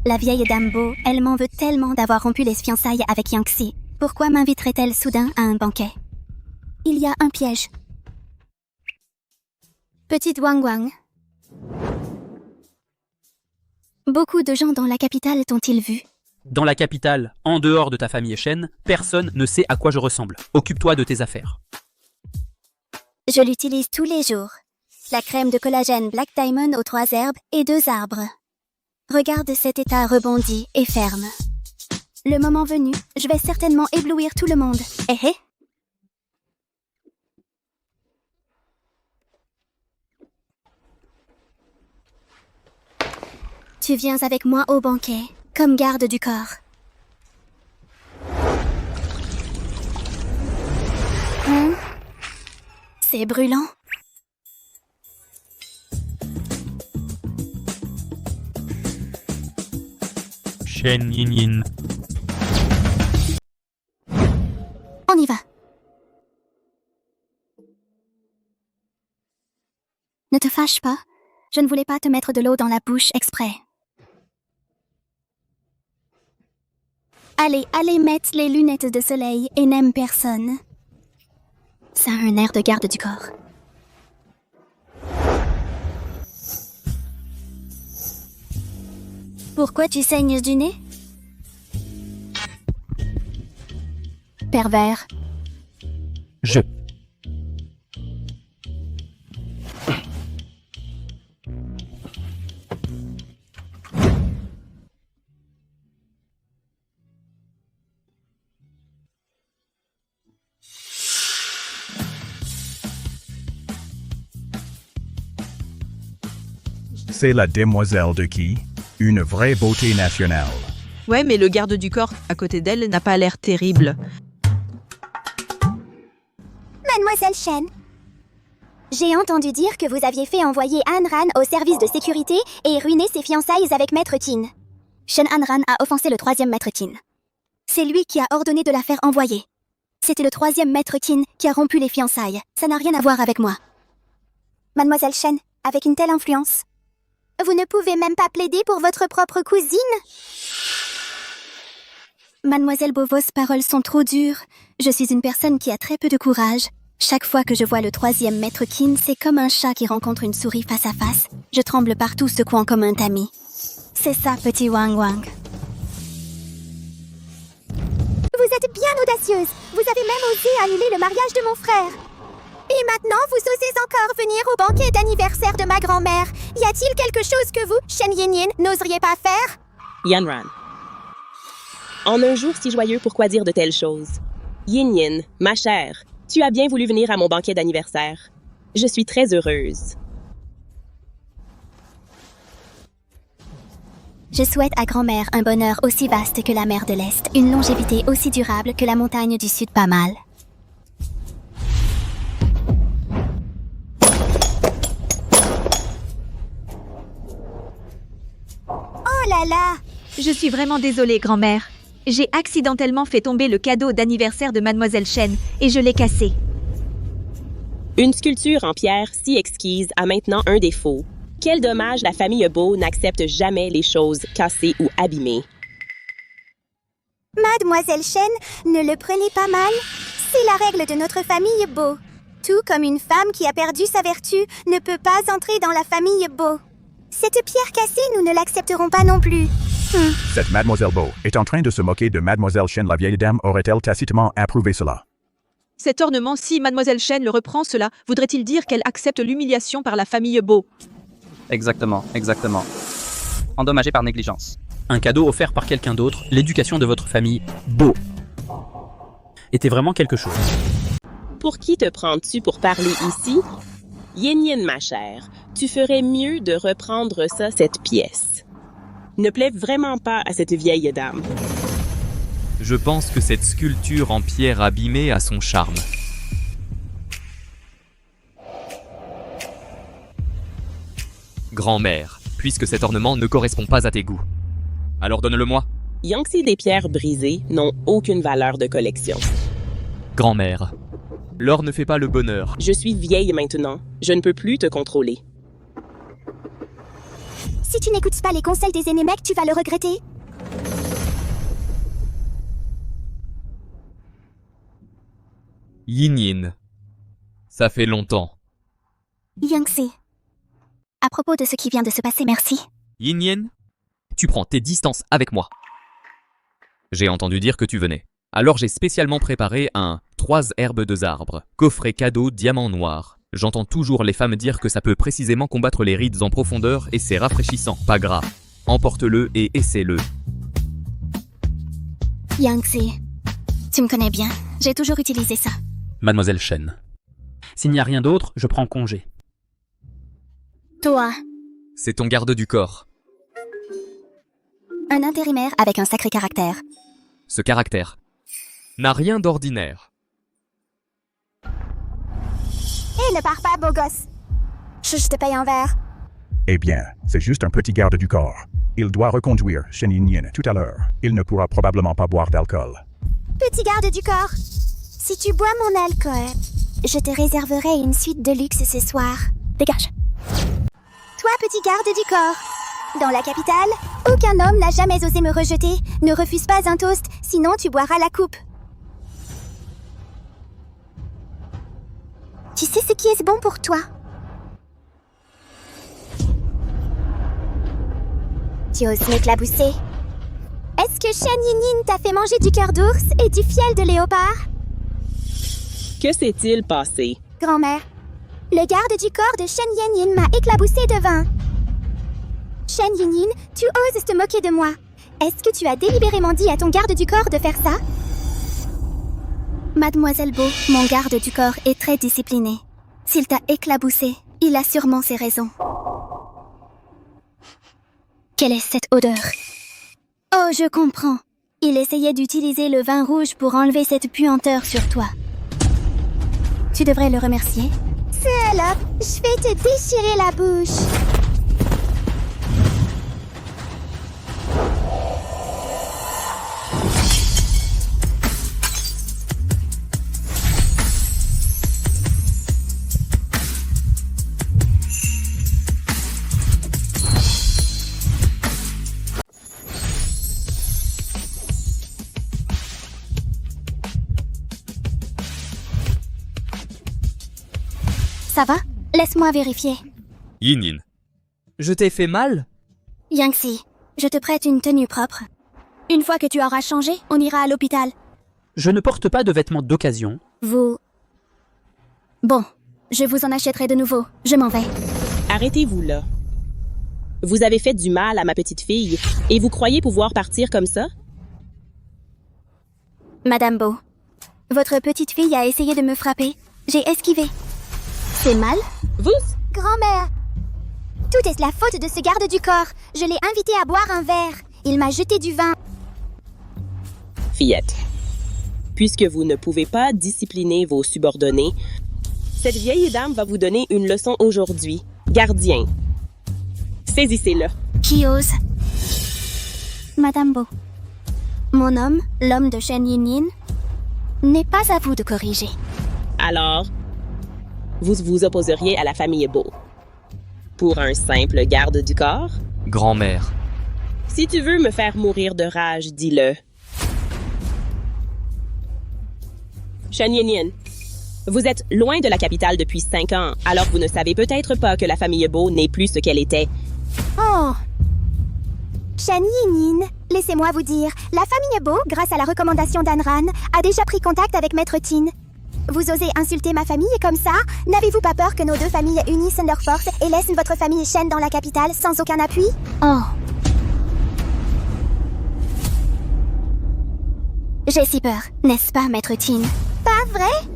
La vieille dame Beau, elle m'en veut tellement d'avoir rompu les fiançailles avec Yangxi. Pourquoi m'inviterait-elle soudain à un banquet? Il y a un piège. Petite Wang Wang. Beaucoup de gens dans la capitale t'ont-ils vu? Dans la capitale, en dehors de ta famille Shen, personne ne sait à quoi je ressemble. Occupe-toi de tes affaires. Je l'utilise tous les jours. La crème de collagène Black Diamond aux 3 herbes et 2 arbres. Regarde cet état rebondi et ferme. Le moment venu, je vais certainement éblouir tout le monde. Eh eh. Tu viens avec moi au banquet, comme garde du corps. C'est brûlant. Shen Yin Yin. On y va. Ne te fâche pas. Je ne voulais pas te mettre de l'eau dans la bouche exprès. Allez mettre les lunettes de soleil et n'aime personne. Ça a un air de garde du corps. Pourquoi tu saignes du nez? Pervers. Je. C'est la demoiselle de qui? Une vraie beauté nationale. Ouais, mais le garde du corps à côté d'elle n'a pas l'air terrible. Mademoiselle Shen, j'ai entendu dire que vous aviez fait envoyer Anran au service de sécurité et ruiner ses fiançailles avec Maître Qin. Shen Anran a offensé le 3e Maître Qin. C'est lui qui a ordonné de la faire envoyer. C'était le 3e Maître Qin qui a rompu les fiançailles. Ça n'a rien à voir avec moi. Mademoiselle Shen, avec une telle influence, vous ne pouvez même pas plaider pour votre propre cousine? Mademoiselle Beau, vos paroles sont trop dures. Je suis une personne qui a très peu de courage. Chaque fois que je vois le 3e Maître Qin, c'est comme un chat qui rencontre une souris face à face. Je tremble partout, secouant comme un tamis. C'est ça, petit Wang Wang. Vous êtes bien audacieuse. Vous avez même osé annuler le mariage de mon frère. Et maintenant, vous osez encore venir au banquet d'anniversaire de ma grand-mère. Y a-t-il quelque chose que vous, Shen Yin Yin, n'oseriez pas faire? Yanran. En un jour si joyeux, pourquoi dire de telles choses? Yin Yin, ma chère, tu as bien voulu venir à mon banquet d'anniversaire. Je suis très heureuse. Je souhaite à grand-mère un bonheur aussi vaste que la mer de l'Est, une longévité aussi durable que la montagne du Sud pas mal. Oh là là! Je suis vraiment désolée, grand-mère. J'ai accidentellement fait tomber le cadeau d'anniversaire de Mademoiselle Chen et je l'ai cassé. Une sculpture en pierre si exquise a maintenant un défaut. Quel dommage la famille Beau n'accepte jamais les choses cassées ou abîmées. Mademoiselle Chen, ne le prenez pas mal. C'est la règle de notre famille Beau. Tout comme une femme qui a perdu sa vertu ne peut pas entrer dans la famille Beau. Cette pierre cassée, nous ne l'accepterons pas non plus. Cette Mademoiselle Beau est en train de se moquer de Mademoiselle Chen. La vieille dame aurait-elle tacitement approuvé cela? Cet ornement, si Mademoiselle Chen le reprend, cela voudrait-il dire qu'elle accepte l'humiliation par la famille Beau? Exactement, exactement. Endommagé par négligence. Un cadeau offert par quelqu'un d'autre, l'éducation de votre famille, Beau, était vraiment quelque chose. Pour qui te prends-tu pour parler ici? Yin, ma chère, tu ferais mieux de reprendre ça, cette pièce. Ne plaît vraiment pas à cette vieille dame. Je pense que cette sculpture en pierre abîmée a son charme. Grand-mère, puisque cet ornement ne correspond pas à tes goûts. Alors donne-le-moi. Yangtze des pierres brisées n'ont aucune valeur de collection. Grand-mère, l'or ne fait pas le bonheur. Je suis vieille maintenant. Je ne peux plus te contrôler. Si tu n'écoutes pas les conseils des aînés mecs, tu vas le regretter. Yin. Ça fait longtemps. Yangtze. À propos de ce qui vient de se passer, merci. Yin, tu prends tes distances avec moi. J'ai entendu dire que tu venais. Alors j'ai spécialement préparé un 3 herbes 2 arbres, coffret cadeau diamant noir. J'entends toujours les femmes dire que ça peut précisément combattre les rides en profondeur et c'est rafraîchissant, pas gras. Emporte-le et essaie-le. Yangtze, tu me connais bien. J'ai toujours utilisé ça. Mademoiselle Chen. S'il n'y a rien d'autre, je prends congé. Toi, C'est ton garde du corps. un intérimaire avec un sacré caractère. Ce caractère n'a rien d'ordinaire. Hé, ne pars pas, beau gosse. Je te paye un verre. Eh bien, c'est juste un petit garde du corps. Il doit reconduire Shen Yin tout à l'heure. Il ne pourra probablement pas boire d'alcool. Petit garde du corps, si tu bois mon alcool, je te réserverai une suite de luxe ce soir. Dégage. Toi, petit garde du corps, dans la capitale, aucun homme n'a jamais osé me rejeter. Ne refuse pas un toast, sinon tu boiras la coupe. Tu sais ce qui est bon pour toi? Tu oses m'éclabousser? Est-ce que Shen Yin t'a fait manger du cœur d'ours et du fiel de léopard? Que s'est-il passé? Grand-mère, le garde du corps de Shen Yin m'a éclaboussé de vin. Shen Yin, tu oses te moquer de moi. Est-ce que tu as délibérément dit à ton garde du corps de faire ça? Mademoiselle Beau, mon garde du corps est très discipliné. S'il t'a éclaboussé, il a sûrement ses raisons. Quelle est cette odeur? Oh, je comprends. Il essayait d'utiliser le vin rouge pour enlever cette puanteur sur toi. Tu devrais le remercier. Salope, je vais te déchirer la bouche. Ça va? Laisse-moi vérifier. Yin. Je t'ai fait mal? Yangtze, je te prête une tenue propre. Une fois que tu auras changé, on ira à l'hôpital. Je ne porte pas de vêtements d'occasion. Vous... Bon, je vous en achèterai de nouveau. Je m'en vais. Arrêtez-vous là. Vous avez fait du mal à ma petite fille et vous croyez pouvoir partir comme ça? Madame Beau, votre petite fille a essayé de me frapper. J'ai esquivé. C'est mal? Vous? Grand-mère, Tout est la faute de ce garde du corps. Je l'ai invité à boire un verre. Il m'a jeté du vin. Fillette, puisque vous ne pouvez pas discipliner vos subordonnés, cette vieille dame va vous donner une leçon aujourd'hui. Gardien, saisissez-le. Qui ose? Madame Bo, mon homme, l'homme de Shen Yinyin, n'est pas à vous de corriger. Alors, vous vous opposeriez à la famille Bo. Pour un simple garde du corps? Grand-mère. Si tu veux me faire mourir de rage, dis-le. Shen Yinyin, vous êtes loin de la capitale depuis 5 ans, alors vous ne savez peut-être pas que la famille Bo n'est plus ce qu'elle était. Oh! Shen Yinyin, laissez-moi vous dire, la famille Bo, grâce à la recommandation d'Anran, a déjà pris contact avec Maître Tin. Vous osez insulter ma famille comme ça? N'avez-vous pas peur que nos deux familles unissent leurs forces et laissent votre famille Shen dans la capitale sans aucun appui? Oh! J'ai si peur, n'est-ce pas, Maître Tin? Pas vrai?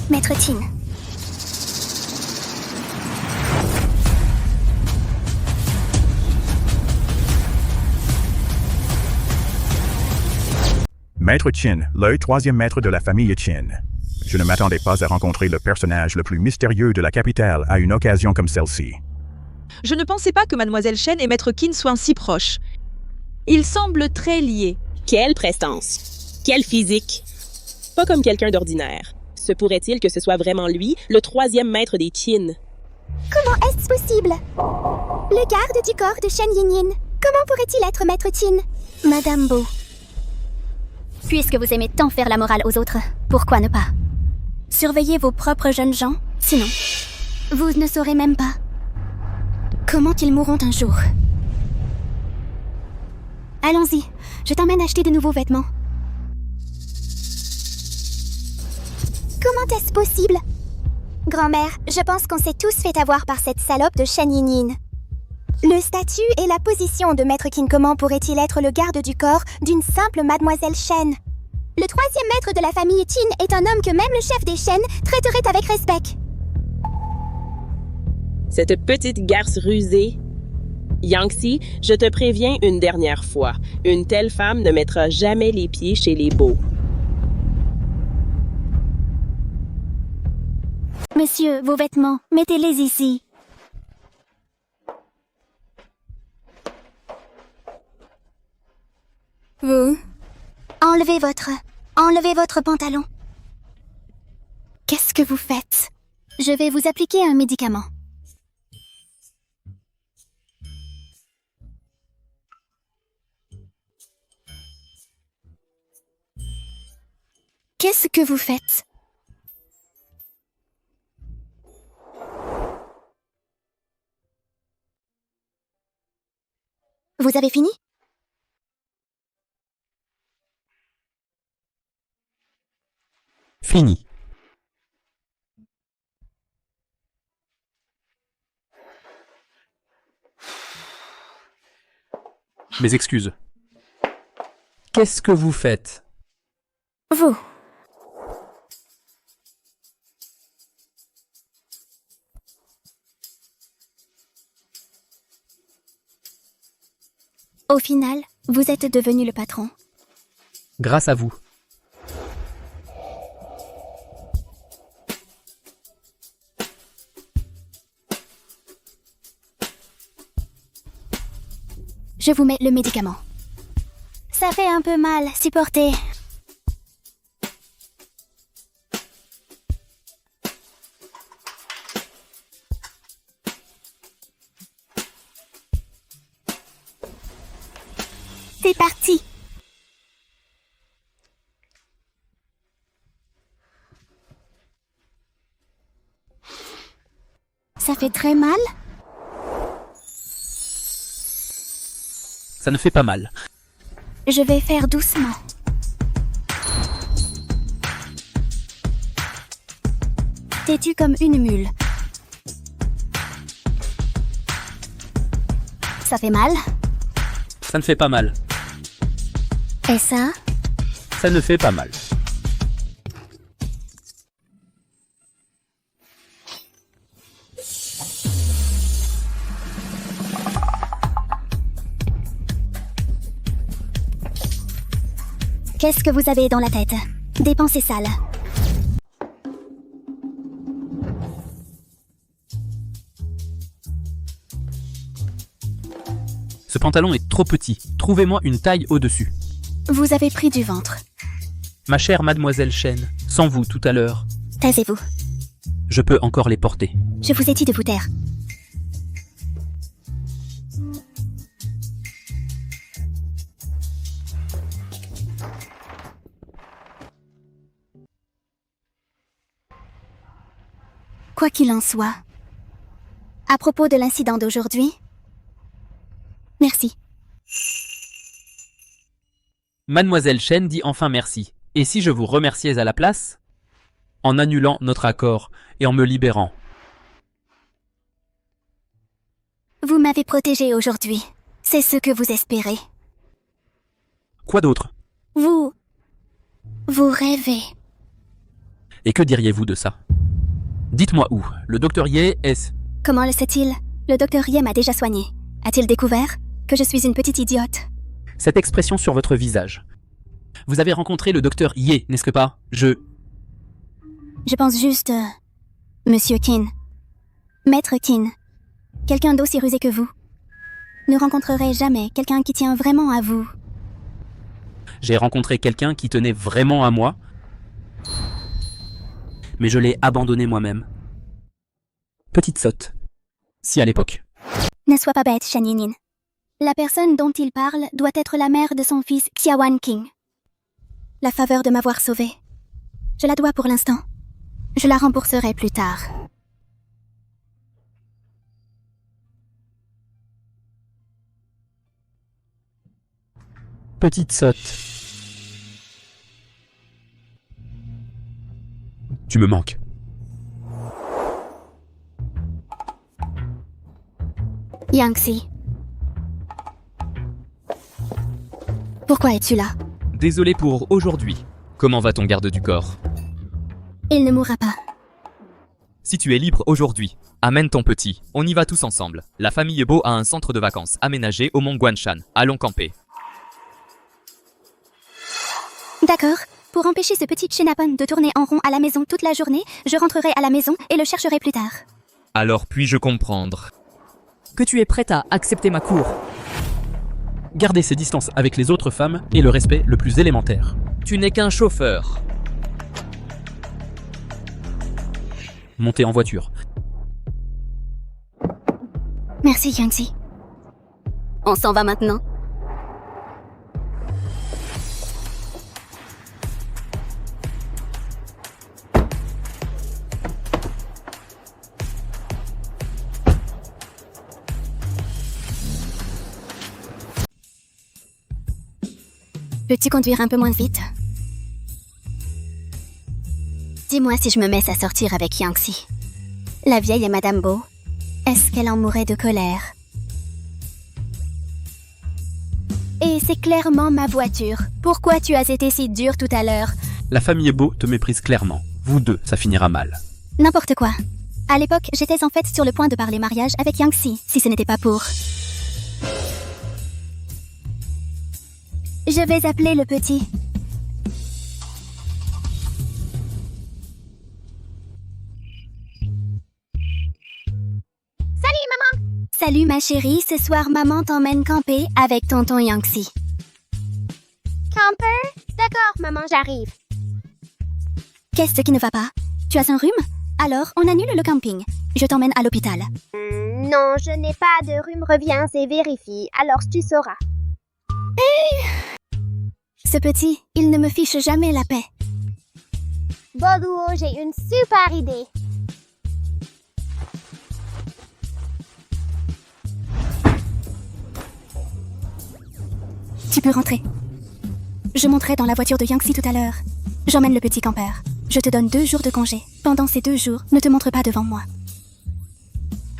Maître Tin. Maître Qin, le troisième maître de la famille Qin. Je ne m'attendais pas à rencontrer le personnage le plus mystérieux de la capitale à une occasion comme celle-ci. Je ne pensais pas que Mademoiselle Shen et Maître Qin soient si proches. Ils semblent très liés. Quelle prestance! Quel physique! Pas comme quelqu'un d'ordinaire. Se pourrait-il que ce soit vraiment lui, le troisième maître des Qin? Comment est-ce possible? Le garde du corps de Shen Yinyin. Comment pourrait-il être Maître Tin? Madame Bo, puisque vous aimez tant faire la morale aux autres, pourquoi ne pas? Surveillez vos propres jeunes gens, sinon, vous ne saurez même pas comment ils mourront un jour. Allons-y, je t'emmène acheter de nouveaux vêtements. Comment est-ce possible? Grand-mère, je pense qu'on s'est tous fait avoir par cette salope de Shen Yinyin. Le statut et la position de Maître Qin, comment pourrait-il être le garde du corps d'une simple Mademoiselle Shen? Le troisième maître de la famille Qin est un homme que même le chef des Shen traiterait avec respect. Cette petite garce rusée. Yangtze, je te préviens une dernière fois, une telle femme ne mettra jamais les pieds chez les Bo. Monsieur, vos vêtements, mettez-les ici. Vous, enlevez votre pantalon. Qu'est-ce que vous faites? Je vais vous appliquer un médicament. Qu'est-ce que vous faites? Vous avez fini? Fini. Mes excuses. Qu'est-ce que vous faites? Vous. Au final, vous êtes devenu le patron. Grâce à vous. Je vous mets le médicament. Ça fait un peu mal, supportez. C'est parti. Ça fait très mal? Ça ne fait pas mal. Je vais faire doucement. Têtu comme une mule. Ça fait mal? Ça ne fait pas mal. Et ça? Ça ne fait pas mal. Qu'est-ce que vous avez dans la tête? Des pensées sales. Ce pantalon est trop petit. Trouvez-moi une taille au-dessus. Vous avez pris du ventre. Ma chère mademoiselle Chen, sans vous tout à l'heure, Taisez-vous. je peux encore les porter. Je vous ai dit de vous taire. Quoi qu'il en soit, à propos de l'incident d'aujourd'hui, merci. Mademoiselle Chen dit enfin merci. Et si je vous remerciais à la place? En annulant notre accord et en me libérant. Vous m'avez protégé aujourd'hui. C'est ce que vous espérez. Quoi d'autre? Vous rêvez. Et que diriez-vous de ça? Dites-moi où. Le docteur Ye est... Comment le sait-il? Le docteur Ye m'a déjà soigné. A-t-il découvert que je suis une petite idiote? Cette expression sur votre visage. Vous avez rencontré le docteur Ye, n'est-ce pas? Je pense juste... Monsieur Qin. Maître Qin. Quelqu'un d'aussi rusé que vous. Ne rencontrerez jamais quelqu'un qui tient vraiment à vous. J'ai rencontré quelqu'un qui tenait vraiment à moi, mais je l'ai abandonné moi-même. Petite sotte. Si à l'époque. Ne sois pas bête, Shen Yinyin. La personne dont il parle doit être la mère de son fils Xiaowan King. La faveur de m'avoir sauvé. Je la dois pour l'instant. Je la rembourserai plus tard. Petite sotte. Tu me manques. Yangxi. Pourquoi es-tu là? Désolé pour aujourd'hui. Comment va ton garde du corps? Il ne mourra pas. Si tu es libre aujourd'hui, amène ton petit. On y va tous ensemble. La famille Bo a un centre de vacances aménagé au mont Guanshan. Allons camper. D'accord. Pour empêcher ce petit Chenapon de tourner en rond à la maison toute la journée, je rentrerai à la maison et le chercherai plus tard. Alors puis-je comprendre que tu es prête à accepter ma cour? Gardez ses distances avec les autres femmes et le respect le plus élémentaire. Tu n'es qu'un chauffeur. Montez en voiture. Merci, Yangxi. On s'en va maintenant. Peux-tu conduire un peu moins vite? Dis-moi si je me mets à sortir avec Yangxi. La vieille et Madame Bo, est-ce qu'elle en mourrait de colère? Et c'est clairement ma voiture. Pourquoi tu as été si dur tout à l'heure? La famille Bo te méprise clairement. Vous deux, ça finira mal. N'importe quoi. À l'époque, j'étais en fait sur le point de parler mariage avec Yangxi, si ce n'était pas pour... Je vais appeler le petit. Salut, maman! Salut, ma chérie. Ce soir, maman t'emmène camper avec tonton Yangxi. Camper? D'accord, maman, j'arrive. Qu'est-ce qui ne va pas? Tu as un rhume? Alors, on annule le camping. Je t'emmène à l'hôpital. Non, je n'ai pas de rhume. Reviens et vérifie. Alors tu sauras. Ce petit, il ne me fiche jamais la paix. Boguo, j'ai une super idée. Tu peux rentrer. Je monterai dans la voiture de Yangxi tout à l'heure. J'emmène le petit campeur. Je te donne 2 jours de congé. Pendant ces 2 jours, ne te montre pas devant moi.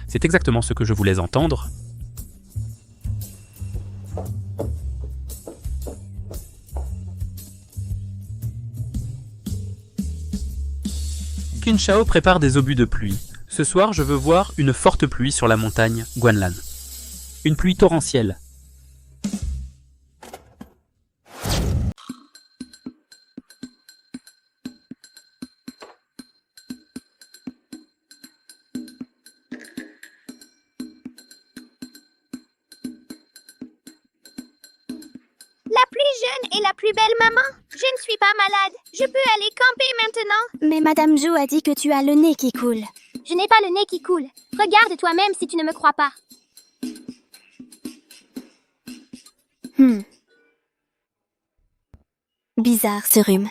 C'est exactement ce que je voulais entendre. Qin Shao prépare des obus de pluie. Ce soir, je veux voir une forte pluie sur la montagne Guanlan. Une pluie torrentielle. est la plus belle maman. Je ne suis pas malade. Je peux aller camper maintenant. Mais Madame Jo a dit que tu as le nez qui coule. Je n'ai pas le nez qui coule. Regarde toi-même si tu ne me crois pas. Bizarre ce rhume.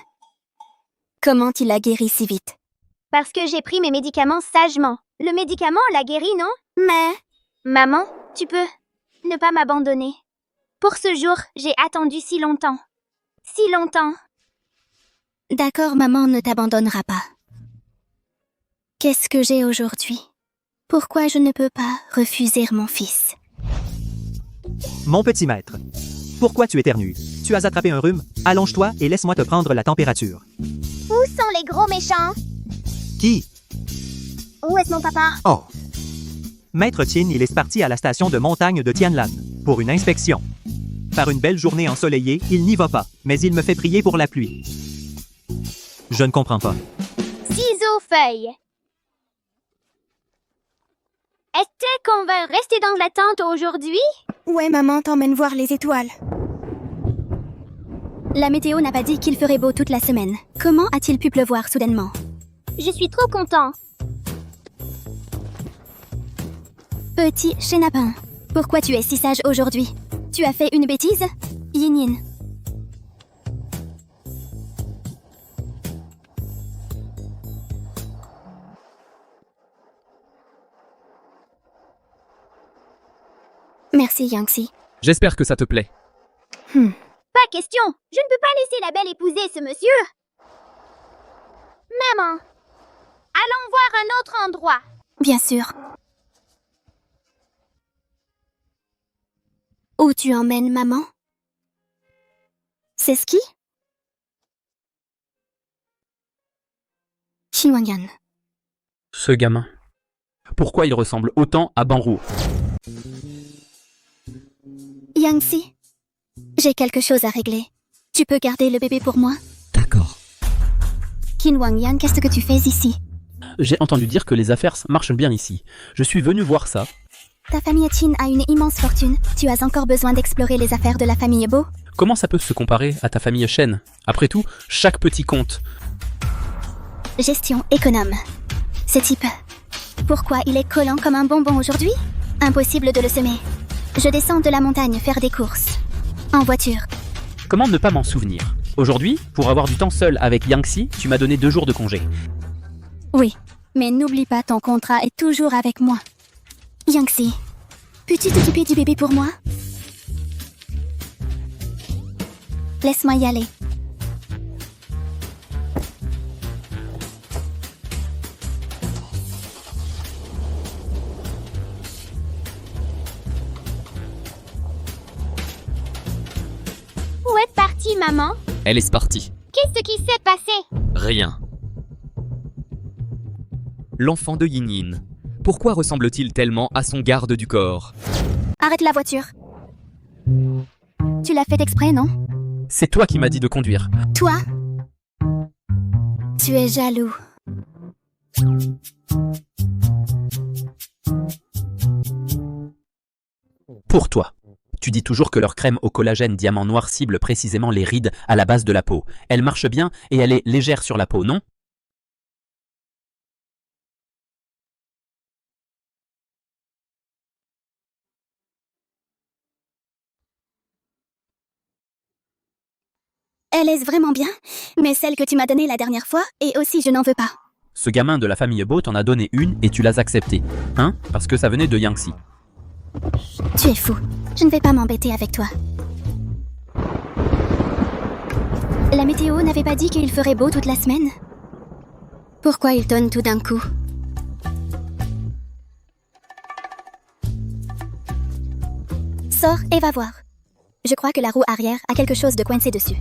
Comment il a guéri si vite? Parce que j'ai pris mes médicaments sagement. Le médicament l'a guéri, non? Mais... Maman, tu peux ne pas m'abandonner. Pour ce jour, j'ai attendu si longtemps. Si longtemps. D'accord, maman ne t'abandonnera pas. Qu'est-ce que j'ai aujourd'hui? Pourquoi je ne peux pas refuser mon fils? Mon petit maître, pourquoi tu éternues? Tu as attrapé un rhume? Allonge-toi et laisse-moi te prendre la température. Où sont les gros méchants? Qui? Où est mon papa? Oh. Maître Qin, il est parti à la station de montagne de Tianlan pour une inspection. Par une belle journée ensoleillée, il n'y va pas, mais il me fait prier pour la pluie. Je ne comprends pas. Ciseaux, feuilles. Est-ce qu'on va rester dans la tente aujourd'hui? Ouais, maman t'emmène voir les étoiles. La météo n'a pas dit qu'il ferait beau toute la semaine. Comment a-t-il pu pleuvoir soudainement? Je suis trop content. Petit chénapin, pourquoi tu es si sage aujourd'hui? Tu as fait une bêtise? Yin Yin. Merci, Yangtze. J'espère que ça te plaît. Pas question. Je ne peux pas laisser la belle épouser ce monsieur. Maman, allons voir un autre endroit. Bien sûr. Où tu emmènes maman? C'est ski? Xinhuangyan. Ce gamin. Pourquoi il ressemble autant à Banro? Yangtze, j'ai quelque chose à régler. Tu peux garder le bébé pour moi? D'accord. Xinhuangyan, qu'est-ce que tu fais ici? J'ai entendu dire que les affaires marchent bien ici. Je suis venu voir ça. Ta famille Qin a une immense fortune. Tu as encore besoin d'explorer les affaires de la famille Bo? Comment ça peut se comparer à ta famille Shen? Après tout, chaque petit compte. Gestion économe. Ce type, pourquoi il est collant comme un bonbon aujourd'hui? Impossible de le semer. Je descends de la montagne faire des courses. En voiture. Comment ne pas m'en souvenir? Aujourd'hui, pour avoir du temps seul avec Yangtze, tu m'as donné 2 jours de congé. Oui, mais n'oublie pas, ton contrat est toujours avec moi. Yangtze, peux-tu t'occuper du bébé pour moi? Laisse-moi y aller. Où est partie, maman? Elle est partie. Qu'est-ce qui s'est passé? Rien. L'enfant de Yin Yin. Pourquoi ressemble-t-il tellement à son garde du corps? Arrête la voiture. Tu l'as fait exprès, non? C'est toi qui m'as dit de conduire. Toi? Tu es jaloux. Pour toi. Tu dis toujours que leur crème au collagène diamant noir cible précisément les rides à la base de la peau. Elle marche bien et elle est légère sur la peau, non? Elle est vraiment bien, mais celle que tu m'as donnée la dernière fois, et aussi je n'en veux pas. Ce gamin de la famille Bo t'en a donné une et tu l'as acceptée. Hein? Parce que ça venait de Yangtze. Tu es fou. Je ne vais pas m'embêter avec toi. La météo n'avait pas dit qu'il ferait beau toute la semaine? Pourquoi il tonne tout d'un coup? Sors et va voir. Je crois que la roue arrière a quelque chose de coincé dessus.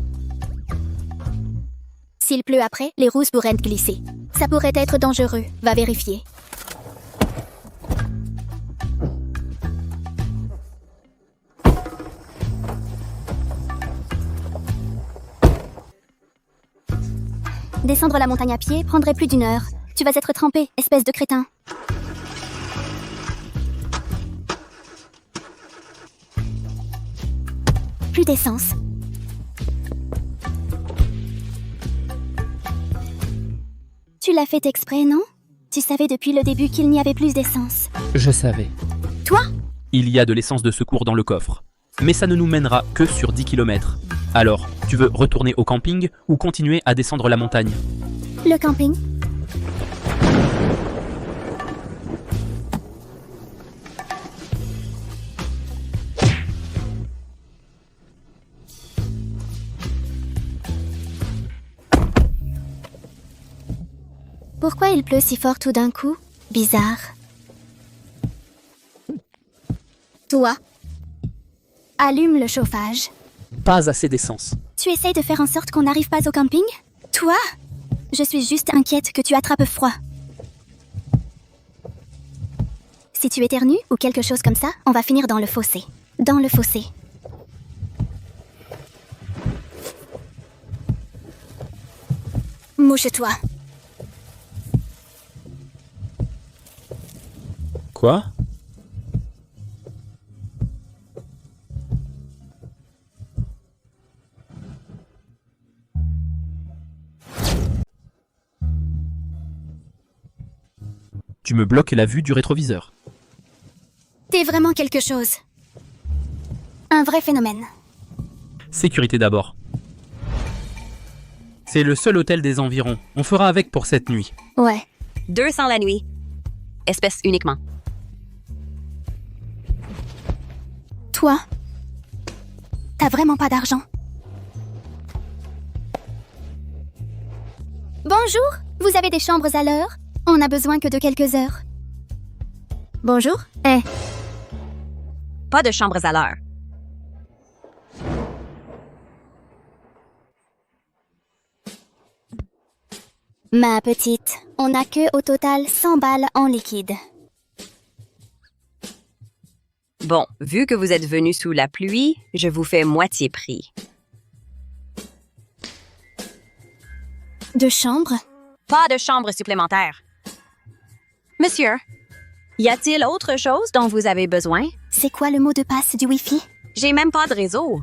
S'il pleut après, les roues pourraient glisser. Ça pourrait être dangereux. Va vérifier. Descendre la montagne à pied prendrait plus d'1 heure. Tu vas être trempé, espèce de crétin. Plus d'essence. Tu l'as fait exprès, non? Tu savais depuis le début qu'il n'y avait plus d'essence. Je savais. Toi? Il y a de l'essence de secours dans le coffre. Mais ça ne nous mènera que sur 10 km. Alors, tu veux retourner au camping ou continuer à descendre la montagne? Le camping? Pourquoi il pleut si fort tout d'un coup? Bizarre. Toi, allume le chauffage. Pas assez d'essence. Tu essayes de faire en sorte qu'on n'arrive pas au camping? Toi? Je suis juste inquiète que tu attrapes froid. Si tu éternues ou quelque chose comme ça, on va finir dans le fossé. Dans le fossé. Mouche-toi. Quoi? Tu me bloques la vue du rétroviseur. T'es vraiment quelque chose. Un vrai phénomène. Sécurité d'abord. C'est le seul hôtel des environs. On fera avec pour cette nuit. Ouais. 200 la nuit. Espèce uniquement. Toi, t'as vraiment pas d'argent. Bonjour, vous avez des chambres à l'heure? On a besoin que de quelques heures. Bonjour? Pas de chambres à l'heure. Ma petite, on n'a que au total 100 balles en liquide. Bon, vu que vous êtes venu sous la pluie, je vous fais moitié prix. De chambre? Pas de chambre supplémentaire. Monsieur, y a-t-il autre chose dont vous avez besoin? C'est quoi le mot de passe du Wi-Fi? J'ai même pas de réseau.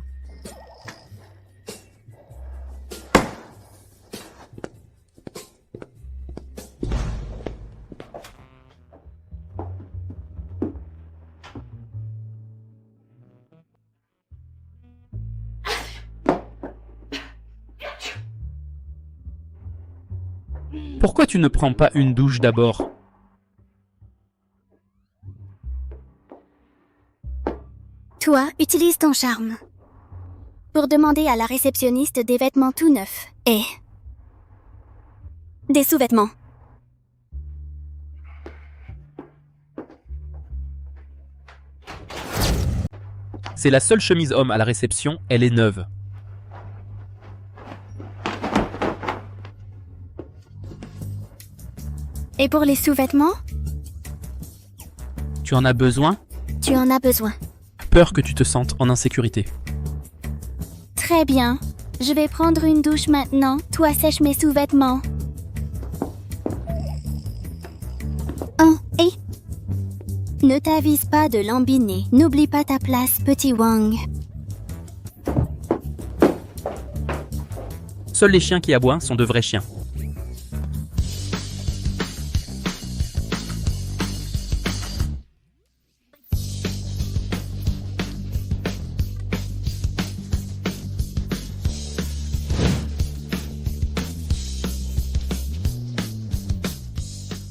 Pourquoi tu ne prends pas une douche d'abord? Toi, utilise ton charme. Pour demander à la réceptionniste des vêtements tout neufs. Et des sous-vêtements. C'est la seule chemise homme à la réception, elle est neuve. Et pour les sous-vêtements? Tu en as besoin? Tu en as besoin. Peur que tu te sentes en insécurité. Très bien. Je vais prendre une douche maintenant. Toi, sèche mes sous-vêtements. Oh, et... Ne t'avise pas de lambiner. N'oublie pas ta place, petit Wang. Seuls les chiens qui aboient sont de vrais chiens.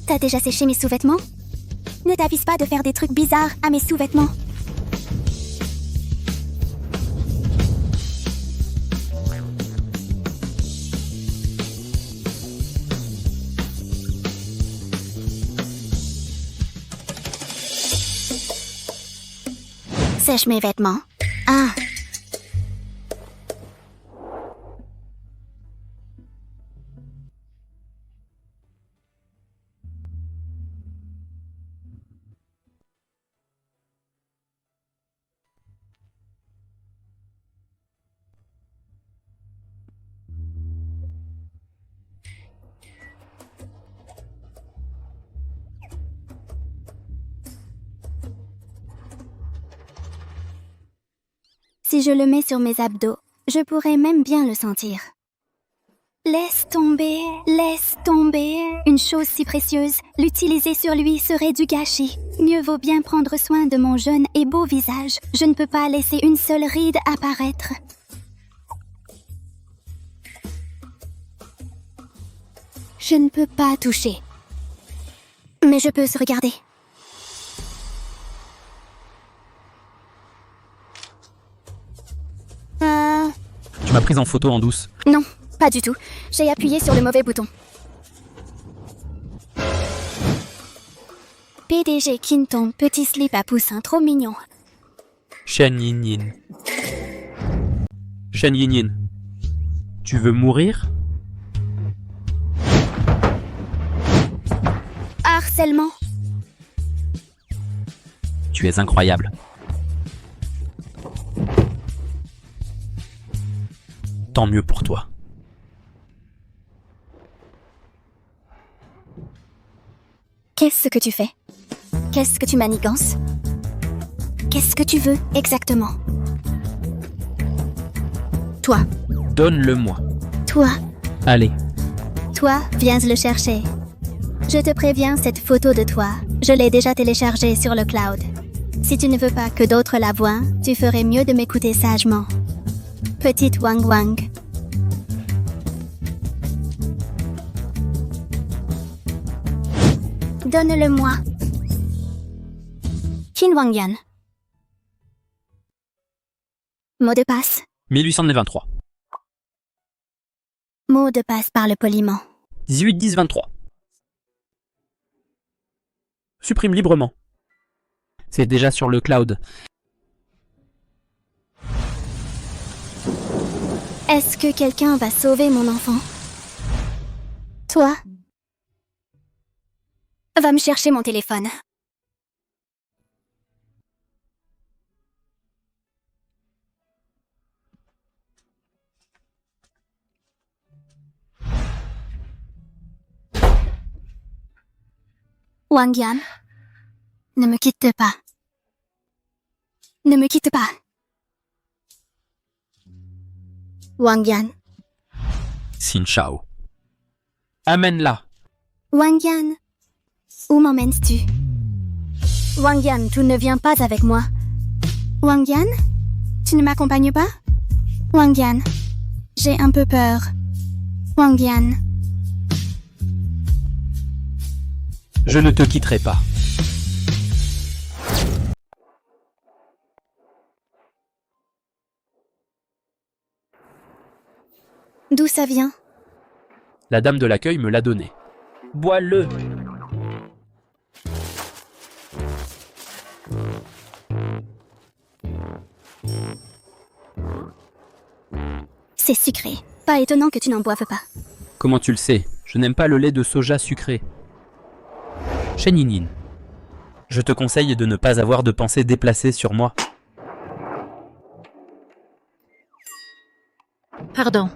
T'as déjà séché mes sous-vêtements? Ne t'avise pas de faire des trucs bizarres à mes sous-vêtements. Sèche mes vêtements. Ah. Si je le mets sur mes abdos, je pourrais même bien le sentir. Laisse tomber, laisse tomber. Une chose si précieuse, l'utiliser sur lui serait du gâchis. Mieux vaut bien prendre soin de mon jeune et beau visage. Je ne peux pas laisser une seule ride apparaître. Je ne peux pas toucher. Mais je peux se regarder. Tu m'as prise en photo en douce. Non, pas du tout. J'ai appuyé sur le mauvais bouton. PDG Quinton, petit slip à poussin trop mignon. Shen Yin Yin. Shen Yin Yin. Tu veux mourir? Harcèlement. Tu es incroyable. Tant mieux pour toi. Qu'est-ce que tu fais? Qu'est-ce que tu manigances? Qu'est-ce que tu veux exactement? Toi. Donne-le-moi. Toi. Allez. Toi, viens le chercher. Je te préviens, cette photo de toi, je l'ai déjà téléchargée sur le cloud. Si tu ne veux pas que d'autres la voient, tu ferais mieux de m'écouter sagement. Petite Wang Wang. Donne-le-moi. Qin Wangyan. Mot de passe. 1823. Mot de passe parle poliment. 18-10-23. Supprime librement. C'est déjà sur le cloud. Est-ce que quelqu'un va sauver mon enfant? Toi? Va me chercher mon téléphone. Wang Yan, ne me quitte pas. Ne me quitte pas. Wang Yan. Xin Shao. Amène-la. Wang Yan, où m'emmènes-tu? Wang Yan, tu ne viens pas avec moi. Wang Yan, tu ne m'accompagnes pas? Wang Yan, j'ai un peu peur. Wang Yan. Je ne te quitterai pas. D'où ça vient? La dame de l'accueil me l'a donné. Bois-le. C'est sucré. Pas étonnant que tu n'en boives pas. Comment tu le sais? Je n'aime pas le lait de soja sucré. Shen Yin Yin, je te conseille de ne pas avoir de pensées déplacées sur moi. Pardon.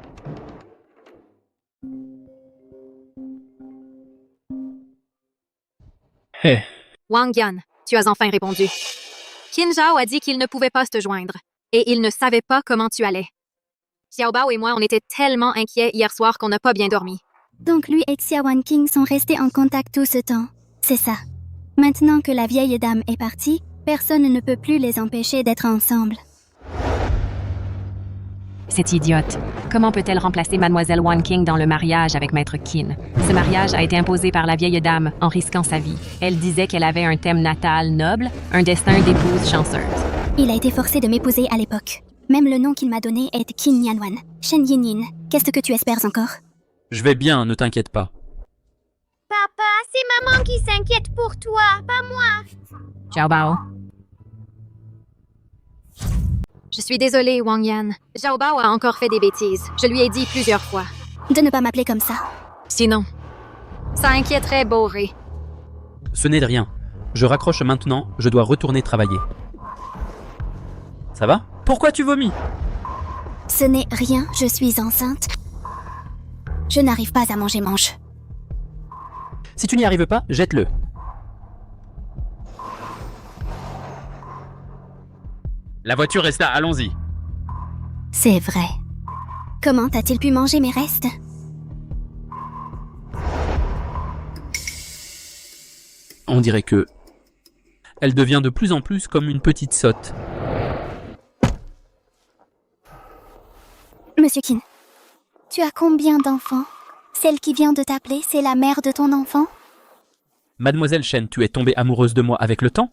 Hé. Wang Yan, tu as enfin répondu. Qin Zhao a dit qu'il ne pouvait pas te joindre, et il ne savait pas comment tu allais. Xiaobao et moi, on était tellement inquiets hier soir qu'on n'a pas bien dormi. Donc lui et Xia Wanqing sont restés en contact tout ce temps. C'est ça. Maintenant que la vieille dame est partie, personne ne peut plus les empêcher d'être ensemble. Cette idiote. Comment peut-elle remplacer Mademoiselle Wanqing dans le mariage avec Maître Qin? Ce mariage a été imposé par la vieille dame en risquant sa vie. Elle disait qu'elle avait un thème natal noble, un destin d'épouse chanceuse. Il a été forcé de m'épouser à l'époque. Même le nom qu'il m'a donné est Qin Yanwan. Shen Yin Yin, qu'est-ce que tu espères encore? Je vais bien, ne t'inquiète pas. Papa, c'est maman qui s'inquiète pour toi, pas moi. Xiaobao. Je suis désolée, Wang Yan. Xiaobao a encore fait des bêtises. Je lui ai dit plusieurs fois. De ne pas m'appeler comme ça. Sinon, ça inquiéterait Boré. Ce n'est de rien. Je raccroche maintenant, je dois retourner travailler. Ça va? Pourquoi tu vomis? Ce n'est rien, je suis enceinte. Je n'arrive pas à manger mange. Si tu n'y arrives pas, jette-le. La voiture reste là, allons-y. C'est vrai. Comment a-t-il pu manger mes restes? On dirait que... Elle devient de plus en plus comme une petite sotte. Monsieur Kin, tu as combien d'enfants? Celle qui vient de t'appeler, c'est la mère de ton enfant? Mademoiselle Shen, tu es tombée amoureuse de moi avec le temps?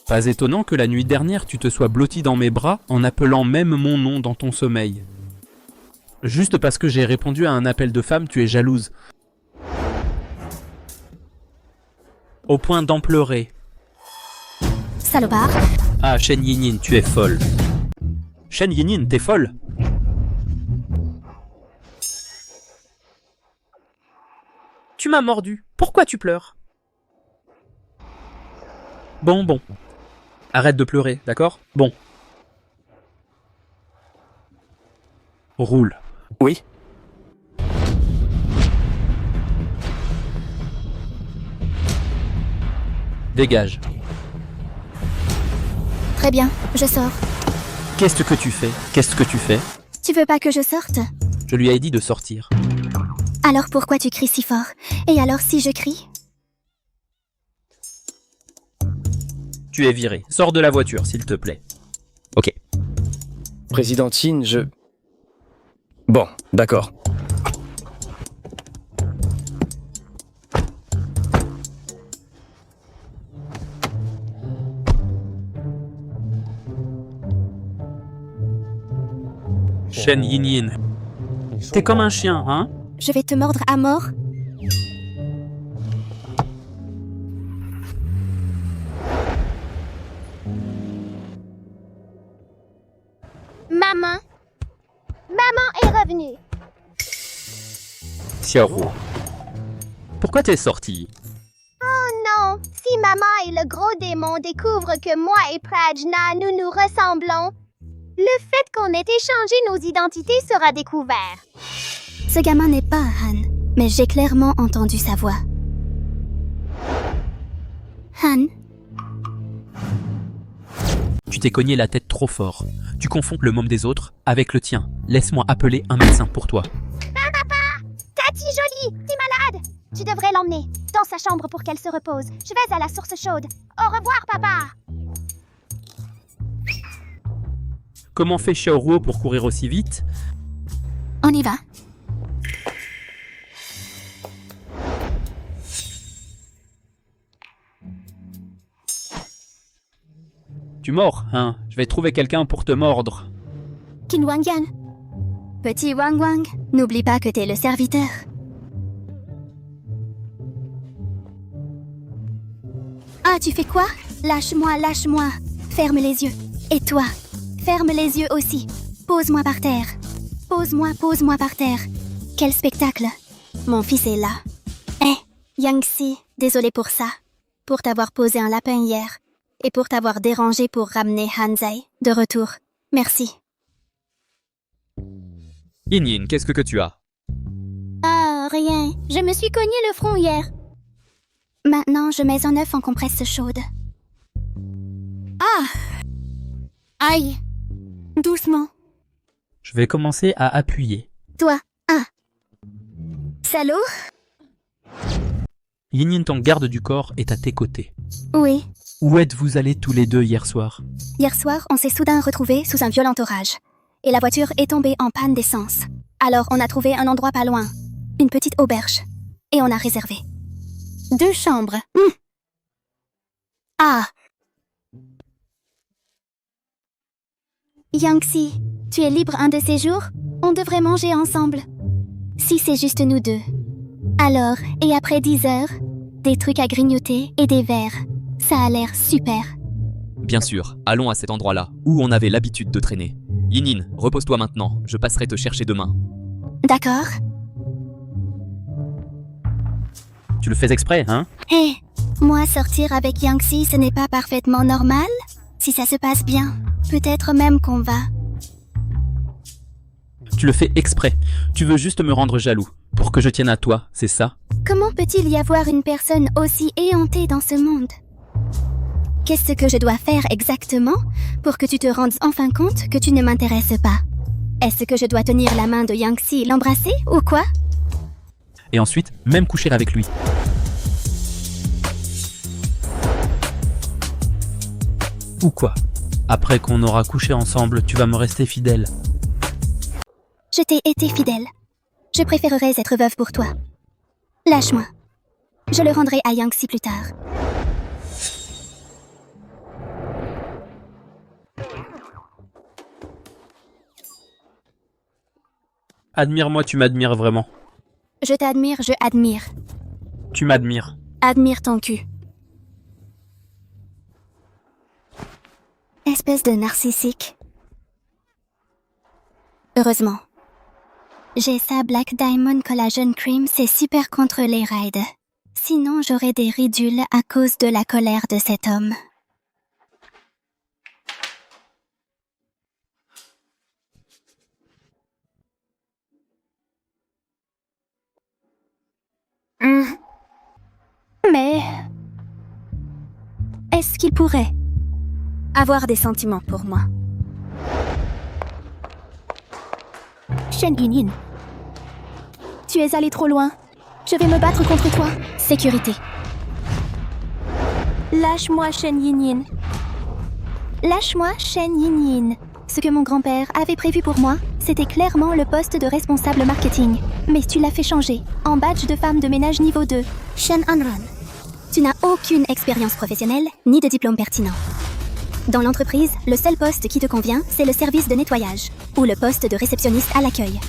Pas étonnant que la nuit dernière tu te sois blottie dans mes bras en appelant même mon nom dans ton sommeil. Juste parce que j'ai répondu à un appel de femme, tu es jalouse. Au point d'en pleurer. Salopard. Ah, Shen Yinyin, tu es folle. Shen Yinyin, t'es folle? Tu m'as mordu. Pourquoi tu pleures? Bon. Arrête de pleurer, d'accord? Bon. Roule. Oui. Dégage. Très bien, je sors. Qu'est-ce que tu fais? Qu'est-ce que tu fais? Tu veux pas que je sorte? Je lui ai dit de sortir. Alors pourquoi tu cries si fort? Et alors si je crie? Tu es viré. Sors de la voiture, s'il te plaît. Ok. Présidentine, Bon, d'accord. Shen Yinyin. T'es comme un chien, hein? Je vais te mordre à mort? Maman est revenue. Xiaoru. Pourquoi t'es sortie? Oh non, si maman et le gros démon découvrent que moi et Prajna, nous ressemblons, le fait qu'on ait échangé nos identités sera découvert. Ce gamin n'est pas Han, mais j'ai clairement entendu sa voix. Han? Tu t'es cogné la tête trop fort. Tu confonds le môme des autres avec le tien. Laisse-moi appeler un médecin pour toi. Papa! Tati jolie, t'es malade! Tu devrais l'emmener dans sa chambre pour qu'elle se repose. Je vais à la source chaude. Au revoir, papa! Comment fait Xiaoruo pour courir aussi vite? On y va. Tu mords, hein? Je vais trouver quelqu'un pour te mordre. Qin Wangyan. Petit Wang Wang, n'oublie pas que t'es le serviteur. Ah, tu fais quoi? Lâche-moi, lâche-moi. Ferme les yeux. Et toi? Ferme les yeux aussi. Pose-moi par terre. Pose-moi par terre. Quel spectacle. Mon fils est là. Yangxi, désolé pour ça. Pour t'avoir posé un lapin hier. Et pour t'avoir dérangé pour ramener Hanzai de retour. Merci. Yinyin, qu'est-ce que tu as? Ah, rien. Je me suis cogné le front hier. Maintenant, je mets un œuf en compresse chaude. Ah! Aïe! Doucement. Je vais commencer à appuyer. Toi, Salaud? Yinyin, ton garde du corps, est à tes côtés. Oui. Où êtes-vous allés tous les deux hier soir? Hier soir, on s'est soudain retrouvés sous un violent orage. Et la voiture est tombée en panne d'essence. Alors on a trouvé un endroit pas loin. Une petite auberge. Et on a réservé. 2 chambres. Ah! Yangxi, tu es libre un de ces jours? On devrait manger ensemble. Si c'est juste nous deux. Alors, et après 10 heures, des trucs à grignoter et des verres. Ça a l'air super. Bien sûr, allons à cet endroit-là, où on avait l'habitude de traîner. Yinyin, repose-toi maintenant, je passerai te chercher demain. D'accord. Tu le fais exprès, hein? Hé, moi sortir avec Yangxi, ce n'est pas parfaitement normal? Si ça se passe bien, peut-être même qu'on va. Tu le fais exprès. Tu veux juste me rendre jaloux. Pour que je tienne à toi, c'est ça? Comment peut-il y avoir une personne aussi éhontée dans ce monde? Qu'est-ce que je dois faire exactement pour que tu te rendes enfin compte que tu ne m'intéresses pas? Est-ce que je dois tenir la main de Yangxi et l'embrasser ou quoi? Et ensuite, même coucher avec lui. Ou quoi? Après qu'on aura couché ensemble, tu vas me rester fidèle. Je t'ai été fidèle. Je préférerais être veuve pour toi. Lâche-moi. Je le rendrai à Yangtze plus tard. Admire-moi, tu m'admires vraiment. Je t'admire, je admire. Tu m'admires. Admire ton cul. Espèce de narcissique. Heureusement. J'ai ça Black Diamond Collagen Cream, c'est super contre les raids. Sinon, j'aurais des ridules à cause de la colère de cet homme. Mais... est-ce qu'il pourrait avoir des sentiments pour moi? Shen Yinyin, tu es allé trop loin. Je vais me battre contre toi. Sécurité. Lâche-moi, Shen Yinyin. Lâche-moi, Shen Yinyin. Ce que mon grand-père avait prévu pour moi, c'était clairement le poste de responsable marketing. Mais tu l'as fait changer, en badge de femme de ménage niveau 2. Shen Hanran, tu n'as aucune expérience professionnelle, ni de diplôme pertinent. Dans l'entreprise, le seul poste qui te convient, c'est le service de nettoyage, ou le poste de réceptionniste à l'accueil.